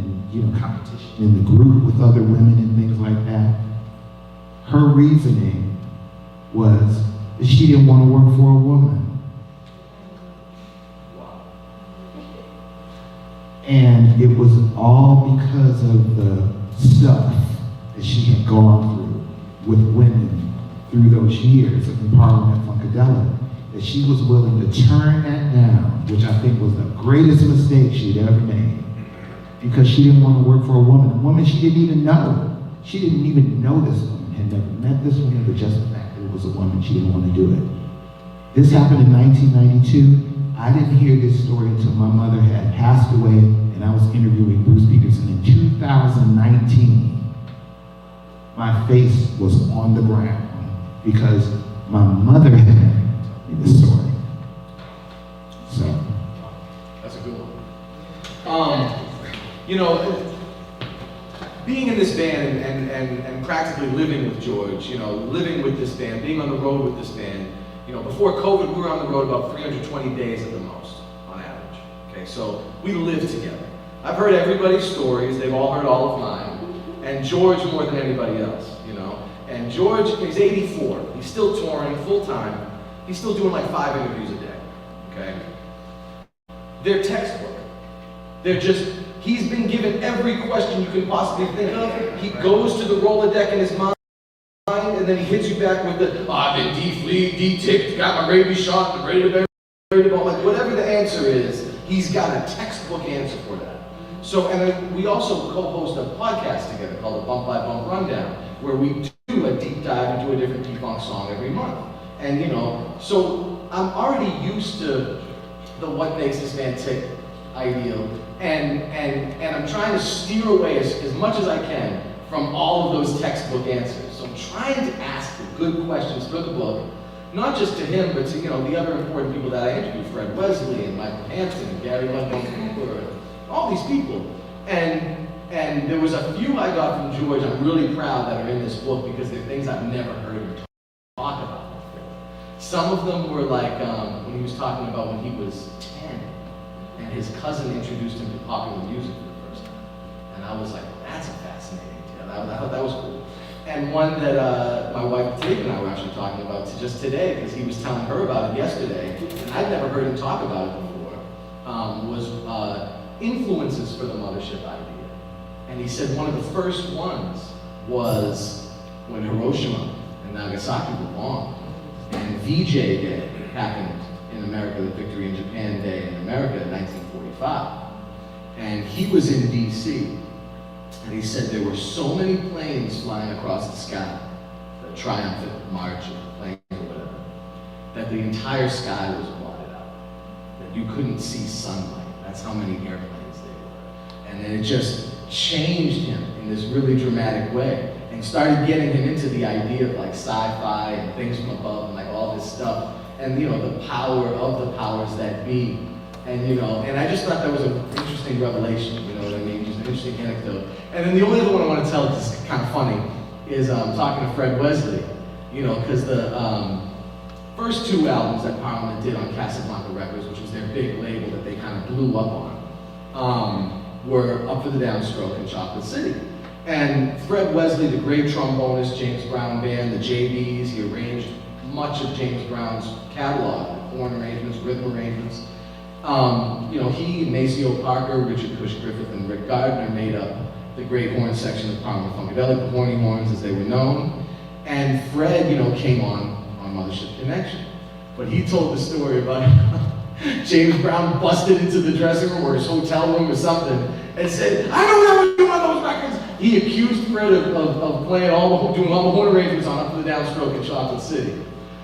competition in the group with other women and things like that, her reasoning was that she didn't want to work for a woman. And it was all because of the stuff that she had gone through with women through those years of Parliament-Funkadelic, that she was willing to turn that down, which I think was the greatest mistake she'd ever made, because she didn't want to work for a woman she didn't even know. She didn't even know this woman, had never met this woman, but just the fact that it was a woman, she didn't want to do it. This happened in 1992. I didn't hear this story until my mother had passed away and I was interviewing Bruce Peterson in 2019. My face was on the ground because my mother had told me this story. So. That's a good one. Being in this band and practically living with George, living with this band, being on the road with this band, before COVID, we were on the road about 320 days at the most, on average. Okay, so we lived together. I've heard everybody's stories, they've all heard all of mine, and George more than anybody else, And George is 84, he's still touring full time, he's still doing like 5 interviews a day, okay? They're textbook. He's been given every question you can possibly think of. He goes to the Rolodeck in his mind, and then he hits you back with the, I've been D-ticked, got my rabies shot, I'm ready to bury the ball. Like, whatever the answer is, he's got a textbook answer for that. So, and then we also co-host a podcast together called the Bump by Bump Rundown, where we do a deep dive into a different P-Funk song every month. And, so I'm already used to the what makes this man tick ideal, and I'm trying to steer away as much as I can from all of those textbook answers. So I'm trying to ask the good questions for the book, not just to him, but to the other important people that I interviewed, Fred Wesley and Michael Hampton and Gary Ludwig Cooper, and all these people. And there was a few I got from George I'm really proud that are in this book because they're things I've never heard him talk about before. Some of them were like when he was talking about when he was 10 and his cousin introduced him to popular music for the first time. And I was like, well, that's a fascinating tale. I thought that was cool. And one that my wife Dave and I were actually talking about just today, because he was telling her about it yesterday, and I'd never heard him talk about it before, was influences for the Mothership idea. And he said one of the first ones was when Hiroshima and Nagasaki were bombed, and VJ Day happened in America, the Victory in Japan Day in America in 1945. And he was in DC, and he said there were so many planes flying across the sky, the triumphant march of the planes or whatever, that the entire sky was blotted out, that you couldn't see sunlight. That's how many airplanes they were. And then it just changed him in this really dramatic way, and started getting him into the idea of like sci-fi and things from above and like all this stuff, and the power of the powers that be. And and I just thought that was an interesting revelation, you know what I mean? Just an interesting anecdote. And then the only other one I want to tell that's kind of funny is talking to Fred Wesley, because first two albums that Parliament did on Casablanca Records, which was their big label that they kind of blew up on, were Up for the Downstroke and Chocolate City. And Fred Wesley, the great trombonist, James Brown Band, the JBs, he arranged much of James Brown's catalog, horn arrangements, rhythm arrangements. You know, he, Maceo Parker, Richard Cush Griffith, and Rick Gardner made up the great horn section of Parliament-Funkadelic, the Horny Horns as they were known. And Fred, you know, came on Mothership Connection. But he told the story about James Brown busted into the dressing room or his hotel room or something and said, "I know that was you on those records." He accused Fred of doing all the horn arrangements on Up for the Downstroke in Chocolate City.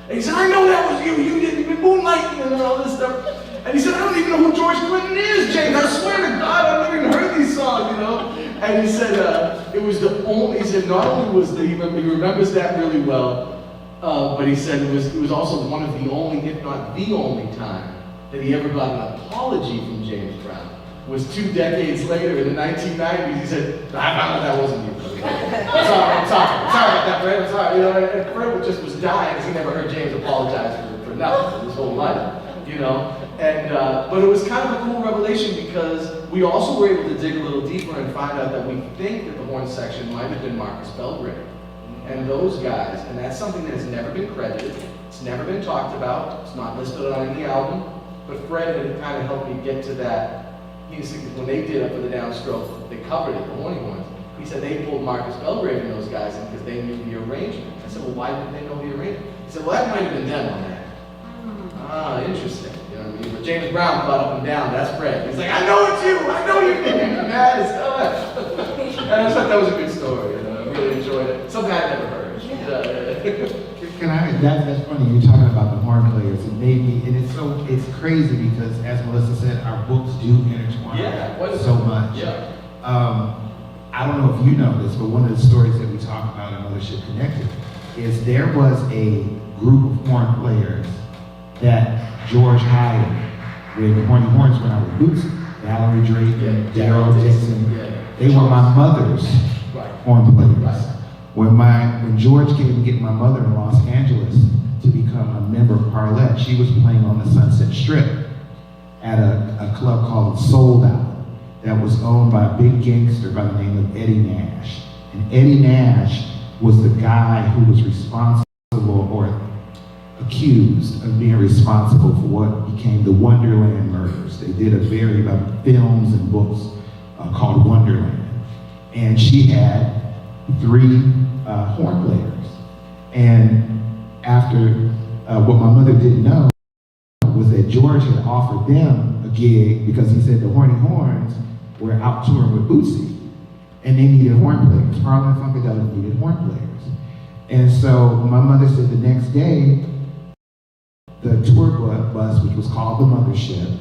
And he said, "I know that was you. You didn't even moonlighting and all this stuff." And he said, "I don't even know who George Clinton is, James. I swear to God, I've never even heard these songs, you know." And he said, it was the only, he said, not only was he remembers that really well, but he said it was also one of the only, if not the only time that he ever got an apology from James Brown. Was 2 decades later in the 1990s, he said, "I found out that wasn't you. I'm sorry about that, Fred, I'm sorry." You know, and Fred just was dying because he never heard James apologize for nothing his whole life, you know. And, but it was kind of a cool revelation because we also were able to dig a little deeper and find out that we think that the horn section might have been Marcus Belgrave and those guys, and that's something that has never been credited, it's never been talked about, it's not listed on any album, but Fred had kind of helped me get to that. He said when they did Up for the Downstroke, they covered it, the Horny Horns. He said they pulled Marcus Belgrave and those guys in because they knew the arrangement. I said, "Well, why didn't they know the arrangement?" He said, "Well, that might have been them on that." Ah, interesting. You know what I mean? But James Brown got up and down, that's Fred. He's like, "I know it's you, I know you did it, mad as hell." And I just thought that was a good story, you know, I really enjoyed it. Something I'd never heard. Can I, that's funny, you're talking about the horn players. It made me, and it's crazy because as Melissa said, our books do intertwine so much. Yeah. I don't know if you know this, but one of the stories that we talk about in Mothership Connected is there was a group of horn players that George hired when the Horny Horns went out with Bootsy. Valerie Drake and Daryl Dixon. They were my mother's horn players. Right. When George came to get my mother in Los Angeles to become a member of Parlette, she was playing on the Sunset Strip at a club called Sold Out that was owned by a big gangster by the name of Eddie Nash. And Eddie Nash was the guy who was responsible or accused of being responsible for what became the Wonderland murders. They did films and books called Wonderland. And she had 3 horn players. And after, what my mother didn't know was that George had offered them a gig because he said the Horny Horns were out touring with Bootsy and they needed horn players. Parliament-Funkadelic needed horn players. And so my mother said the next day, the tour bus, which was called the Mothership,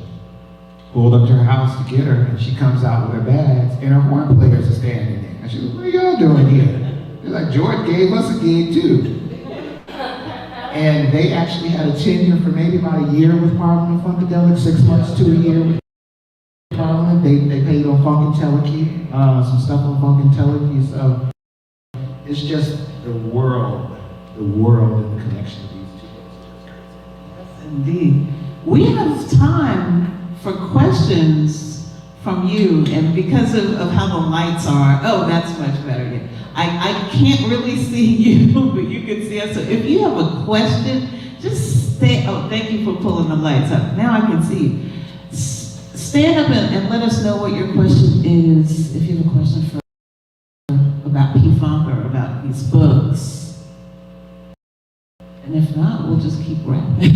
pulled up to her house to get her, and she comes out with her bags, and her horn players are standing there. And she goes, "What are y'all doing here?" They're like, "George gave us a gig too." And they actually had a tenure for maybe about a year with Parliament-Funkadelic, 6 months to a year with Parliament. They paid on Funkadelic, some stuff on Funkadelic. So it's just the world and the connection of these two. Yes, indeed. We have time for questions from you, and because of how the lights are, oh, that's much better. Yeah. I can't really see you, but you can see us. So if you have a question, just stay. Oh, thank you for pulling the lights up. Now I can see you. Stand up and let us know what your question is. If you have a question about P-Funk or about these books. And if not, we'll just keep rapping.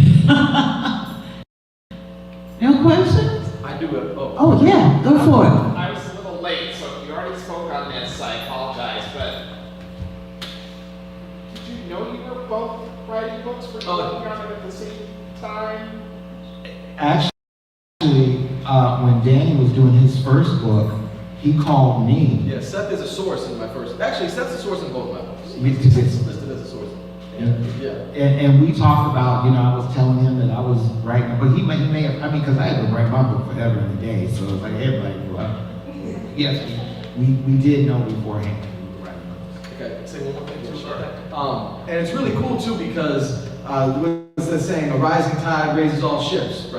No questions? I do it. Oh yeah, go for it. I was a little late, so if you already spoke on this, I apologize, but did you know you were both writing books for working on it at the same time? Actually, when Danny was doing his first book, he called me. Yeah, Seth is a source in my first. Actually, Seth's a source in both my books. It's listed as a source. And we talked about, I was telling him that I was writing, but he may have, because I had to write my book forever and a day, so it's like everybody knew. Yes, we did know beforehand that we were writing books. Okay, say one more thing. Sure. And it's really cool too because with the saying, a rising tide raises all ships,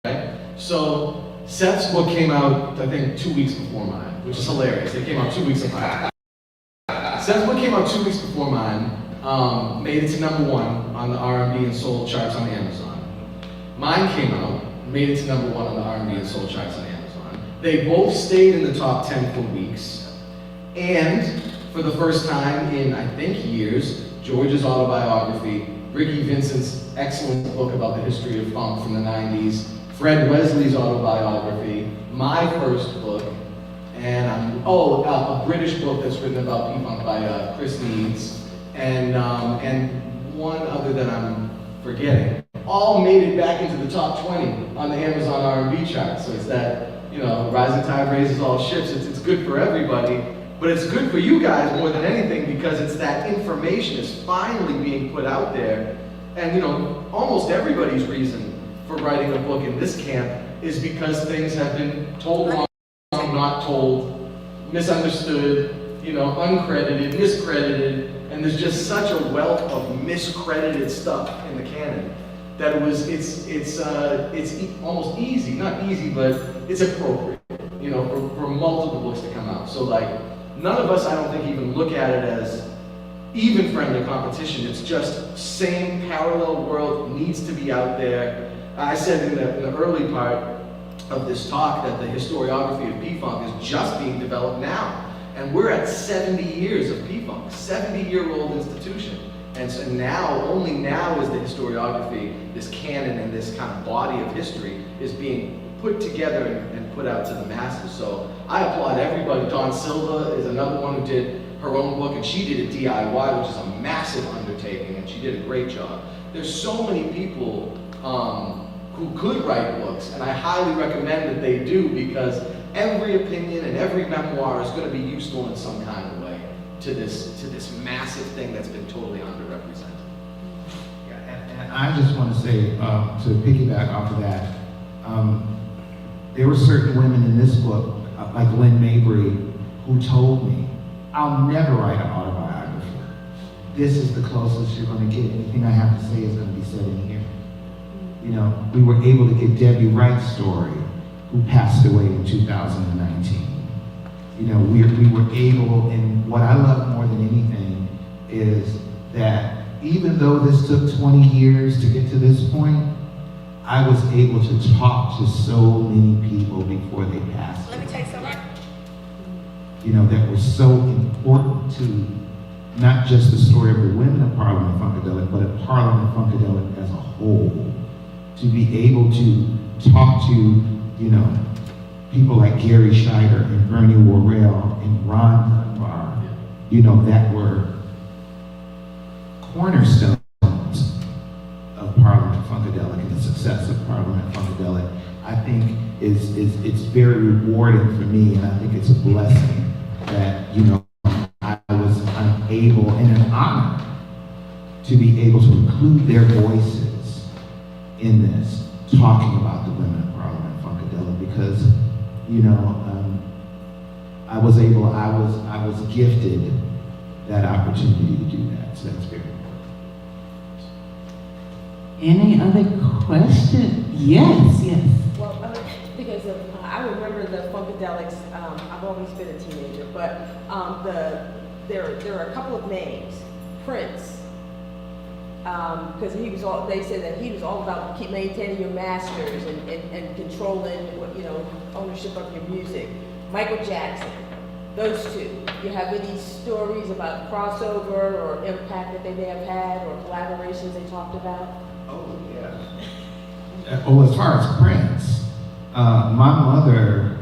right? So Seth's book came out, I think, 2 weeks before mine, which is hilarious. It came out 2 weeks apart. Seth's book came out 2 weeks before mine, made it to #1 on the R&B and soul charts on Amazon. Mine came out, made it to #1 on the R&B and soul charts on Amazon. They both stayed in the top 10 for weeks. And for the first time in, I think, years, George's autobiography, Ricky Vincent's excellent book about the history of funk from the 90s, Fred Wesley's autobiography, my first book, and a British book that's written about P-Funk by Chris Needs, and one other that I'm forgetting, all made it back into the top 20 on the Amazon R&B chart. So it's that, rising tide raises all ships. It's good for everybody, but it's good for you guys more than anything because it's that information is finally being put out there. And almost everybody's reason for writing a book in this camp is because things have been told wrong, not told, misunderstood, uncredited, miscredited, and there's just such a wealth of miscredited stuff in the canon that it's almost easy, not easy, but it's appropriate, for multiple books to come out. So none of us, I don't think, even look at it as even friendly competition. It's just same parallel world needs to be out there. I said in the early part of this talk that the historiography of P-Funk is just being developed now. And we're at 70 years of P-Funk, 70-year-old institution. And so only now is the historiography, this canon and this kind of body of history is being put together and put out to the masses. So I applaud everybody. Dawn Silva is another one who did her own book, and she did a DIY, which is a massive undertaking, and she did a great job. There's so many people who could write books, and I highly recommend that they do, because every opinion and every memoir is going to be useful in some kind of way to this massive thing that's been totally underrepresented. Yeah, and I just want to say, to piggyback off of that, there were certain women in this book, like Lynn Mabry, who told me, I'll never write an autobiography. This is the closest you're going to get. Anything I have to say is going to be said in here. We were able to get Debbie Wright's story, who passed away in 2019. We were able, and what I love more than anything is that even though this took 20 years to get to this point, I was able to talk to so many people before they passed. Let me tell you something. That were so important to not just the story of the Women of Parliament-Funkadelic, but of Parliament-Funkadelic as a whole. To be able to talk to, people like Gary Scheider and Bernie Worrell and Ron Dunbar, that were cornerstones of Parliament-Funkadelic and the success of Parliament-Funkadelic, I think it's very rewarding for me, and I think it's a blessing that, I'm able and an honor to be able to include their voices in this, talking about the Women of Parliament-Funkadelic, because, I was gifted that opportunity to do that, so that's very important. Any other questions? Yes. Well, because I remember the Funkadelics. I've always been a teenager, but there are a couple of names. Prince, because they said that he was all about maintaining your masters and controlling ownership of your music. Michael Jackson, those two. You have any stories about crossover or impact that they may have had, or collaborations they talked about? Oh, yeah. As far as Prince, my mother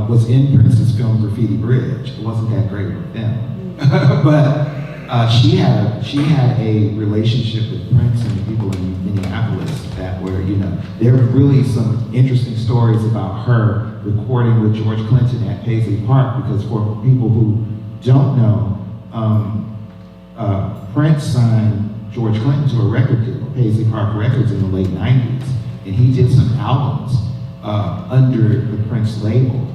was in Prince's film Graffiti Bridge. It wasn't that great with them. But she had a relationship with Prince and the people in Minneapolis that were, there were really some interesting stories about her recording with George Clinton at Paisley Park, because for people who don't know, Prince signed George Clinton to a record deal, Paisley Park Records, in the late 90s, and he did some albums under the Prince label,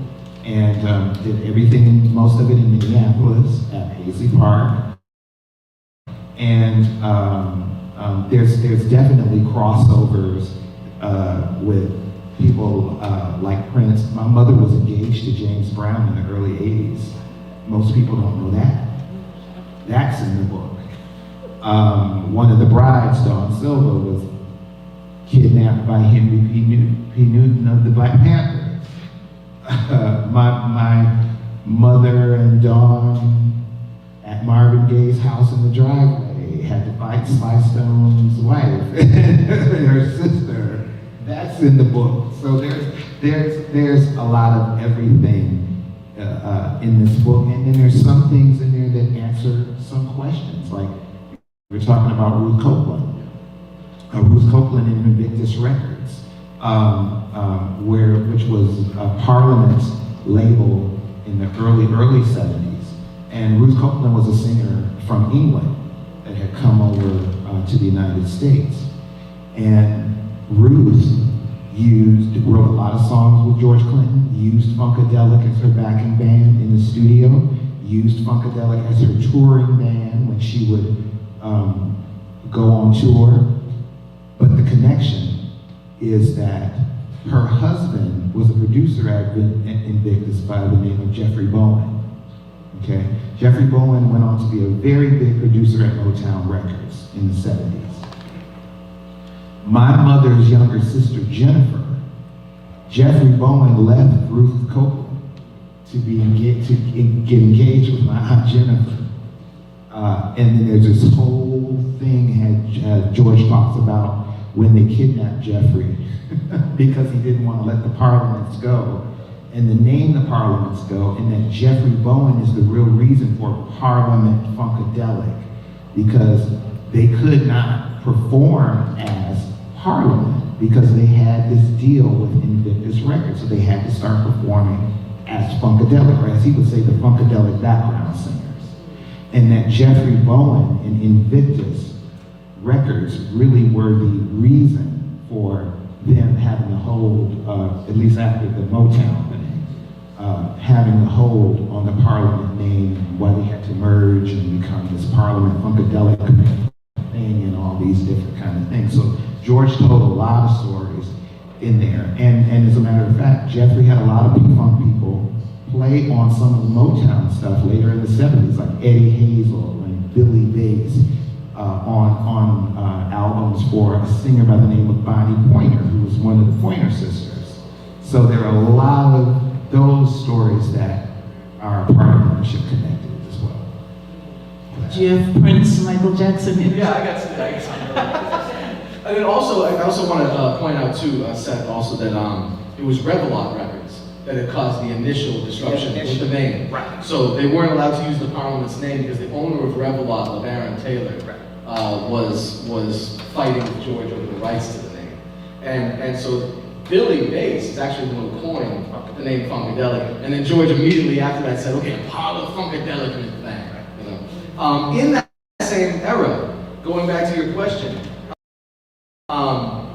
and did everything, most of it in Minneapolis at Paisley Park, and there's definitely crossovers with people like Prince. My mother was engaged to James Brown in the early 80s. Most people don't know that. That's in the book. One of the brides, Dawn Silva, was kidnapped by Henry P. Newton of the Black Panthers. My mother and Dawn at Marvin Gaye's house in the driveway had to fight Sly Stone's wife and her sister. That's in the book. So there's a lot of everything in this book, and then there's some things in there that answer some questions. Like we're talking about Ruth Copeland. Ruth Copeland in Invictus Records, which was Parliament's label in the early 70s. And Ruth Copeland was a singer from England that had come over to the United States. And Ruth wrote a lot of songs with George Clinton, used Funkadelic as her backing band in the studio, used Funkadelic as her touring band when she would go on tour. But the connection is that her husband was a producer at Invictus by the name of Jeffrey Bowen. Okay? Jeffrey Bowen went on to be a very big producer at Motown Records in the 70s. My mother's younger sister, Jennifer, Jeffrey Bowen left Ruth Copeland to get engaged with my Aunt Jennifer. And then there's this whole thing George talks about when they kidnapped Jeffrey because he didn't want to let the Parliaments go. And the name the Parliaments go, and that Jeffrey Bowen is the real reason for Parliament-Funkadelic, because they could not perform as Parliament because they had this deal with Invictus Records, so they had to start performing as Funkadelic, or as he would say, the Funkadelic background singers. And that Jeffrey Bowen and Invictus Records really were the reason for them having a hold, at least after the Motown thing, having a hold on the Parliament name, why they had to merge and become this Parliament-Funkadelic thing and all these different kind of things. So George told a lot of stories in there. And as a matter of fact, Jeffrey had a lot of P-Funk people play on some of the Motown stuff later in the 70s, like Eddie Hazel and Billy Bass, on albums for a singer by the name of Bonnie Pointer, who was one of the Pointer Sisters. So there are a lot of those stories that are part of Mothership Connected as well. Do you have Prince, Michael Jackson? Yeah, I got some. And then also, I also want to point out too, Seth, also that it was Revelot Records that had caused the initial disruption with the name. Right. So they weren't allowed to use the Parliament's name because the owner of Revelot, LeBaron Taylor, was fighting with George over the rights to the name. And so Billy Bass is actually the one who coined the name Funkadelic. And then George immediately after that said, okay, Apollo Funkadelic is the thing. You know? In that same era, going back to your question,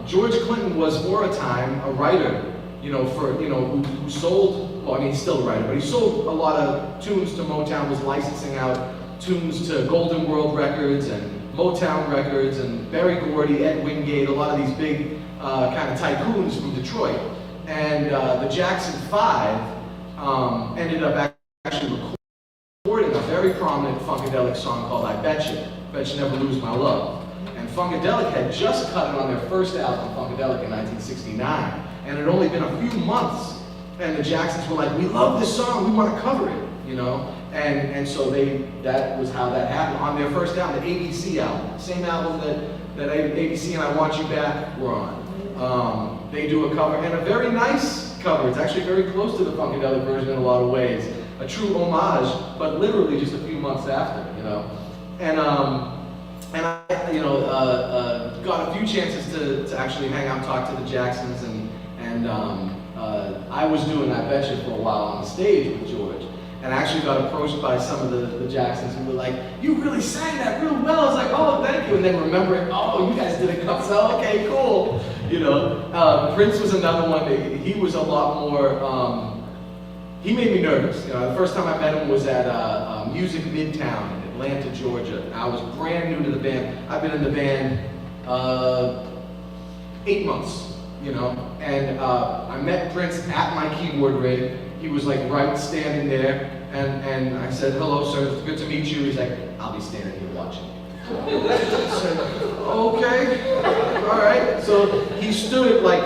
George Clinton was for a time a writer, who sold, well, I mean, he's still a writer, but he sold a lot of tunes to Motown, was licensing out tunes to Golden World Records and Motown Records and Berry Gordy, Ed Wingate, a lot of these big kind of tycoons from Detroit. And the Jackson 5 ended up actually recording a very prominent Funkadelic song called I Bet You Never Lose My Love. And Funkadelic had just cut it on their first album, Funkadelic, in 1969. And it had only been a few months. And the Jacksons were like, we love this song, we want to cover it, you know? And so that was how that happened. On their first album, the ABC album, same album that ABC and I Want You Back were on. They do a cover, and a very nice cover. It's actually very close to the Funkadelic version in a lot of ways. A true homage, but literally just a few months after, you know? And I, got a few chances to actually hang out and talk to the Jacksons, and I was doing I Bet You for a while on the stage with George, and I actually got approached by some of the Jacksons who were like, you really sang that real well. I was like, oh, thank you, and then remembering, oh, you guys did it, so okay, cool. You know, Prince was another one. He was a lot more, he made me nervous. You know, the first time I met him was at Music Midtown in Atlanta, Georgia. I was brand new to the band. I've been in the band 8 months, you know, and I met Prince at my keyboard rig. He was like right standing there, and I said, "Hello, sir, it's good to meet you." He's like, "I'll be standing here watching." I said, "Okay, all right." So he stood like,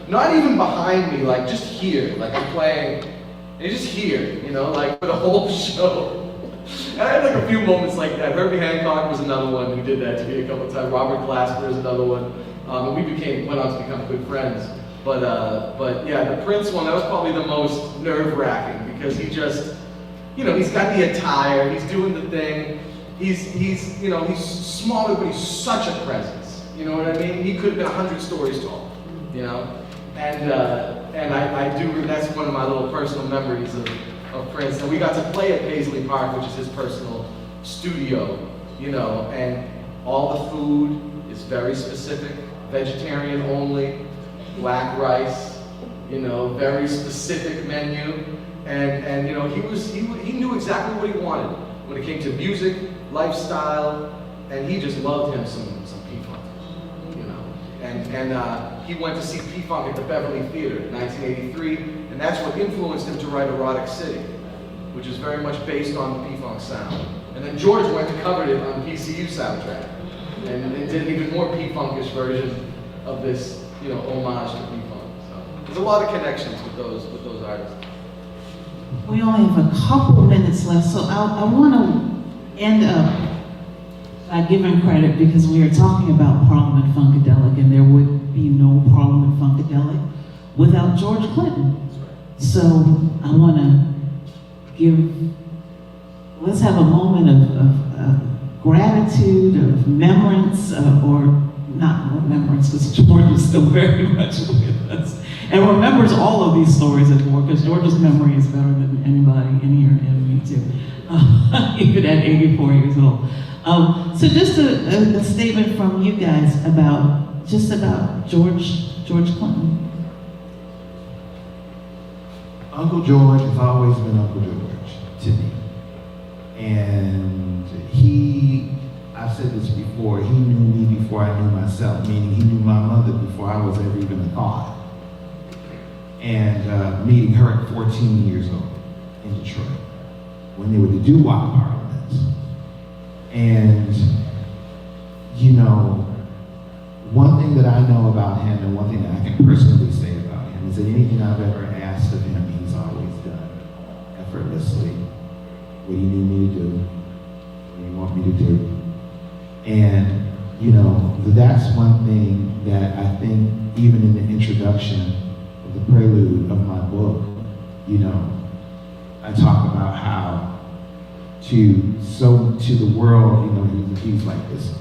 not even behind me, like just here, like I'm playing, and he's just here, you know, like for the whole show. And I had like a few moments like that. Herbie Hancock was another one who did that to me a couple of times. Robert Glasper is another one. And we went on to become good friends. But yeah, the Prince one, that was probably the most nerve-wracking because he just, you know, he's got the attire, he's doing the thing. He's you know, he's smaller, but he's such a presence. You know what I mean? He could have been 100 stories tall, you know? And I do, that's one of my little personal memories of Prince. And we got to play at Paisley Park, which is his personal studio, you know, and all the food is very specific, vegetarian only, black rice, you know, very specific menu. And you know, he knew exactly what he wanted when it came to music, lifestyle, and he just loved him some P-Funk, you know. And he went to see P-Funk at the Beverly Theater in 1983, and that's what influenced him to write Erotic City, which is very much based on the P-Funk sound. And then George went and covered it on PCU soundtrack, and did an even more P-Funkish version of this, you know, homage to P-Funk. So there's a lot of connections with those artists. We only have a couple minutes left, so I want to end up by giving credit because we are talking about Parliament-Funkadelic, and there would be no Parliament-Funkadelic without George Clinton. So I want to let's have a moment of gratitude, of remembrance, or not remembrance, because George is still very much with us. And remembers all of these stories and more, because George's memory is better than anybody in here, and me too, even at 84 years old. So just a statement from you guys about George Clinton. Uncle George has always been Uncle George to me. And I've said this before, he knew me before I knew myself, meaning he knew my mother before I was ever even a thought. And meeting her at 14 years old in Detroit, when they were the doo-wop parliaments. And, you know, one thing that I know about him, and one thing that I can personally say about him, is that anything I've ever asked of him, he's always done effortlessly. What he need me to do, what he want me to do. And, you know, that's one thing that I think, even in the introduction, the prelude of my book, you know, I talk about how to the world, you know, he's like this,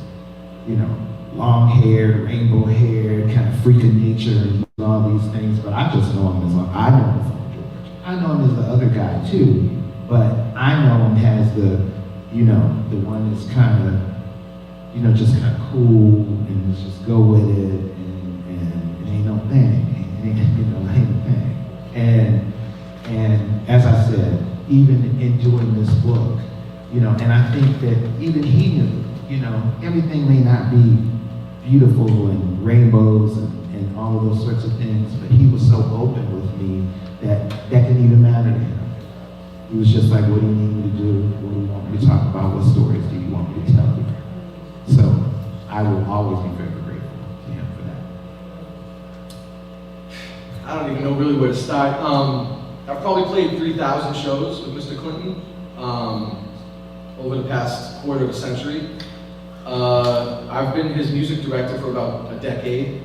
you know, long hair, rainbow hair, kind of freak of nature, and all these things, but I just know him as I know him as Uncle George. I know him as the other guy too, but I know him as the, you know, the one that's kind of, you know, just kind of cool, and just go with it, and it ain't no thing. You know, ain't a thing. And as I said, even in doing this book, you know, and I think that even he knew, you know, everything may not be beautiful and rainbows and all of those sorts of things, but he was so open with me that didn't even matter to him. He was just like, what do you need me to do? What do you want me to talk about? What stories do you want me to tell you? So I will always be very grateful to him for that. I don't even know really where to start. I've probably played 3,000 shows with Mr. Clinton over the past quarter of a century. I've been his music director for about a decade,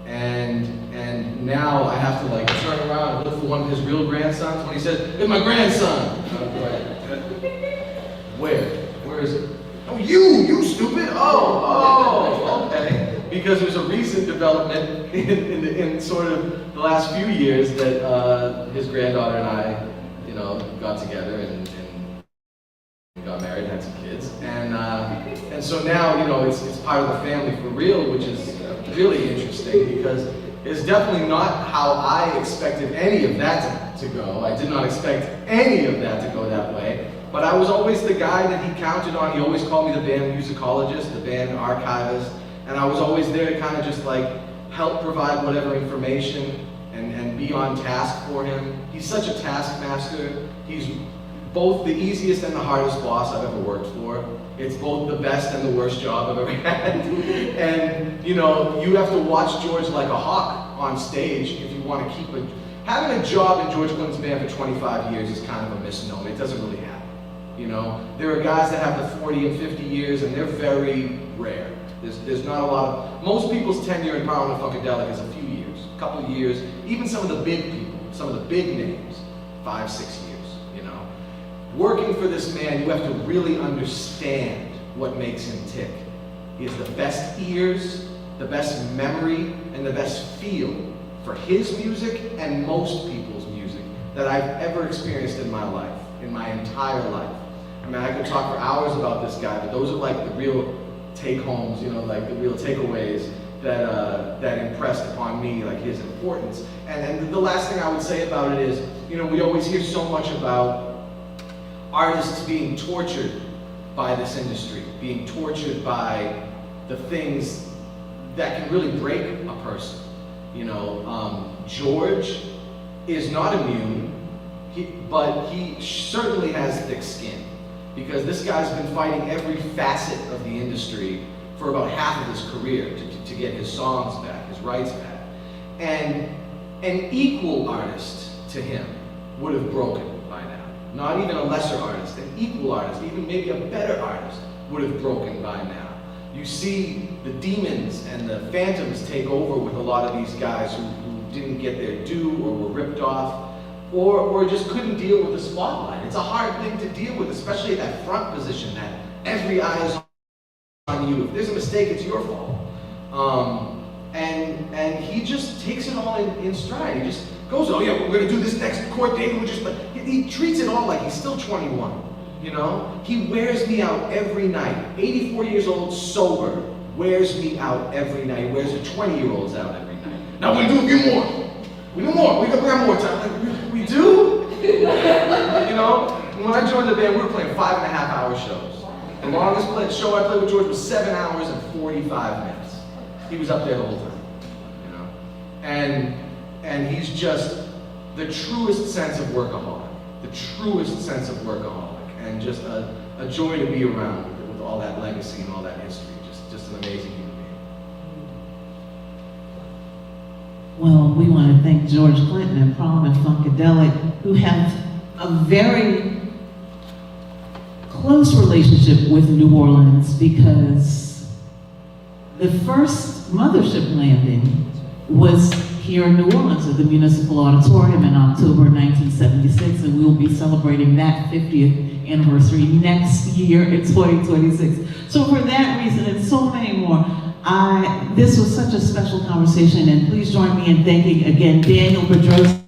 and now I have to like turn around and look for one of his real grandsons when he says, "It's my grandson." I'm like, where is it? Oh, you stupid! Oh, okay. Because there's a recent development in sort of the last few years that his granddaughter and I, you know, got together and got married, had some kids, and so now, you know, it's part of the family for real, which is really interesting because it's definitely not how I expected any of that to go. I did not expect any of that to go that way. But I was always the guy that he counted on. He always called me the band musicologist, the band archivist, And I was always there to kind of just like help provide whatever information and be on task for him. He's such a taskmaster. He's both the easiest and the hardest boss I've ever worked for. It's both the best and the worst job I've ever had. And you know, you have to watch George like a hawk on stage if you want to keep having a job in George Clinton's band for 25 years is kind of a misnomer. It doesn't really happen. You know, there are guys that have the 40 and 50 years, and they're very rare. There's not a lot of, most people's tenure in Parliament-Funkadelic is a few years, a couple of years, even some of the big people, some of the big names, 5, 6 years, you know. Working for this man, you have to really understand what makes him tick. He has the best ears, the best memory, and the best feel for his music and most people's music that I've ever experienced in my life, in my entire life. I mean, I could talk for hours about this guy, but those are like the real take-homes, you know, like the real takeaways that impressed upon me, like his importance. And the last thing I would say about it is, you know, we always hear so much about artists being tortured by this industry, being tortured by the things that can really break a person. You know, George is not immune, but he certainly has thick skin, because this guy's been fighting every facet of the industry for about half of his career to get his songs back, his rights back. And an equal artist to him would have broken by now. Not even a lesser artist, an equal artist, even maybe a better artist would have broken by now. You see the demons and the phantoms take over with a lot of these guys who didn't get their due or were ripped off or just couldn't deal with the spotlight. It's a hard thing to deal with, especially at that front position, that every eye is on you. If there's a mistake, it's your fault. And he just takes it all in stride. He just goes, oh yeah, we're gonna do this next court date. He treats it all like he's still 21. You know, he wears me out every night. 84 years old, sober, wears me out every night. He wears the 20-year-olds out every night. Now we do a few more. We do more. We got more time. Like, we do? You know, when I joined the band, we were playing 5.5-hour shows. The longest show I played with George was 7 hours and 45 minutes. He was up there the whole time. You know, and he's just the truest sense of workaholic. The truest sense of workaholic. And just a joy to be around with all that legacy and all that history. Just an amazing human being. Well, we want to thank George Clinton and Parliament-Funkadelic, who have a very close relationship with New Orleans, because the first Mothership landing was here in New Orleans at the Municipal Auditorium in October 1976, and we'll be celebrating that 50th anniversary next year in 2026. So for that reason and so many more, this was such a special conversation, and please join me in thanking again Daniel Bedrosian.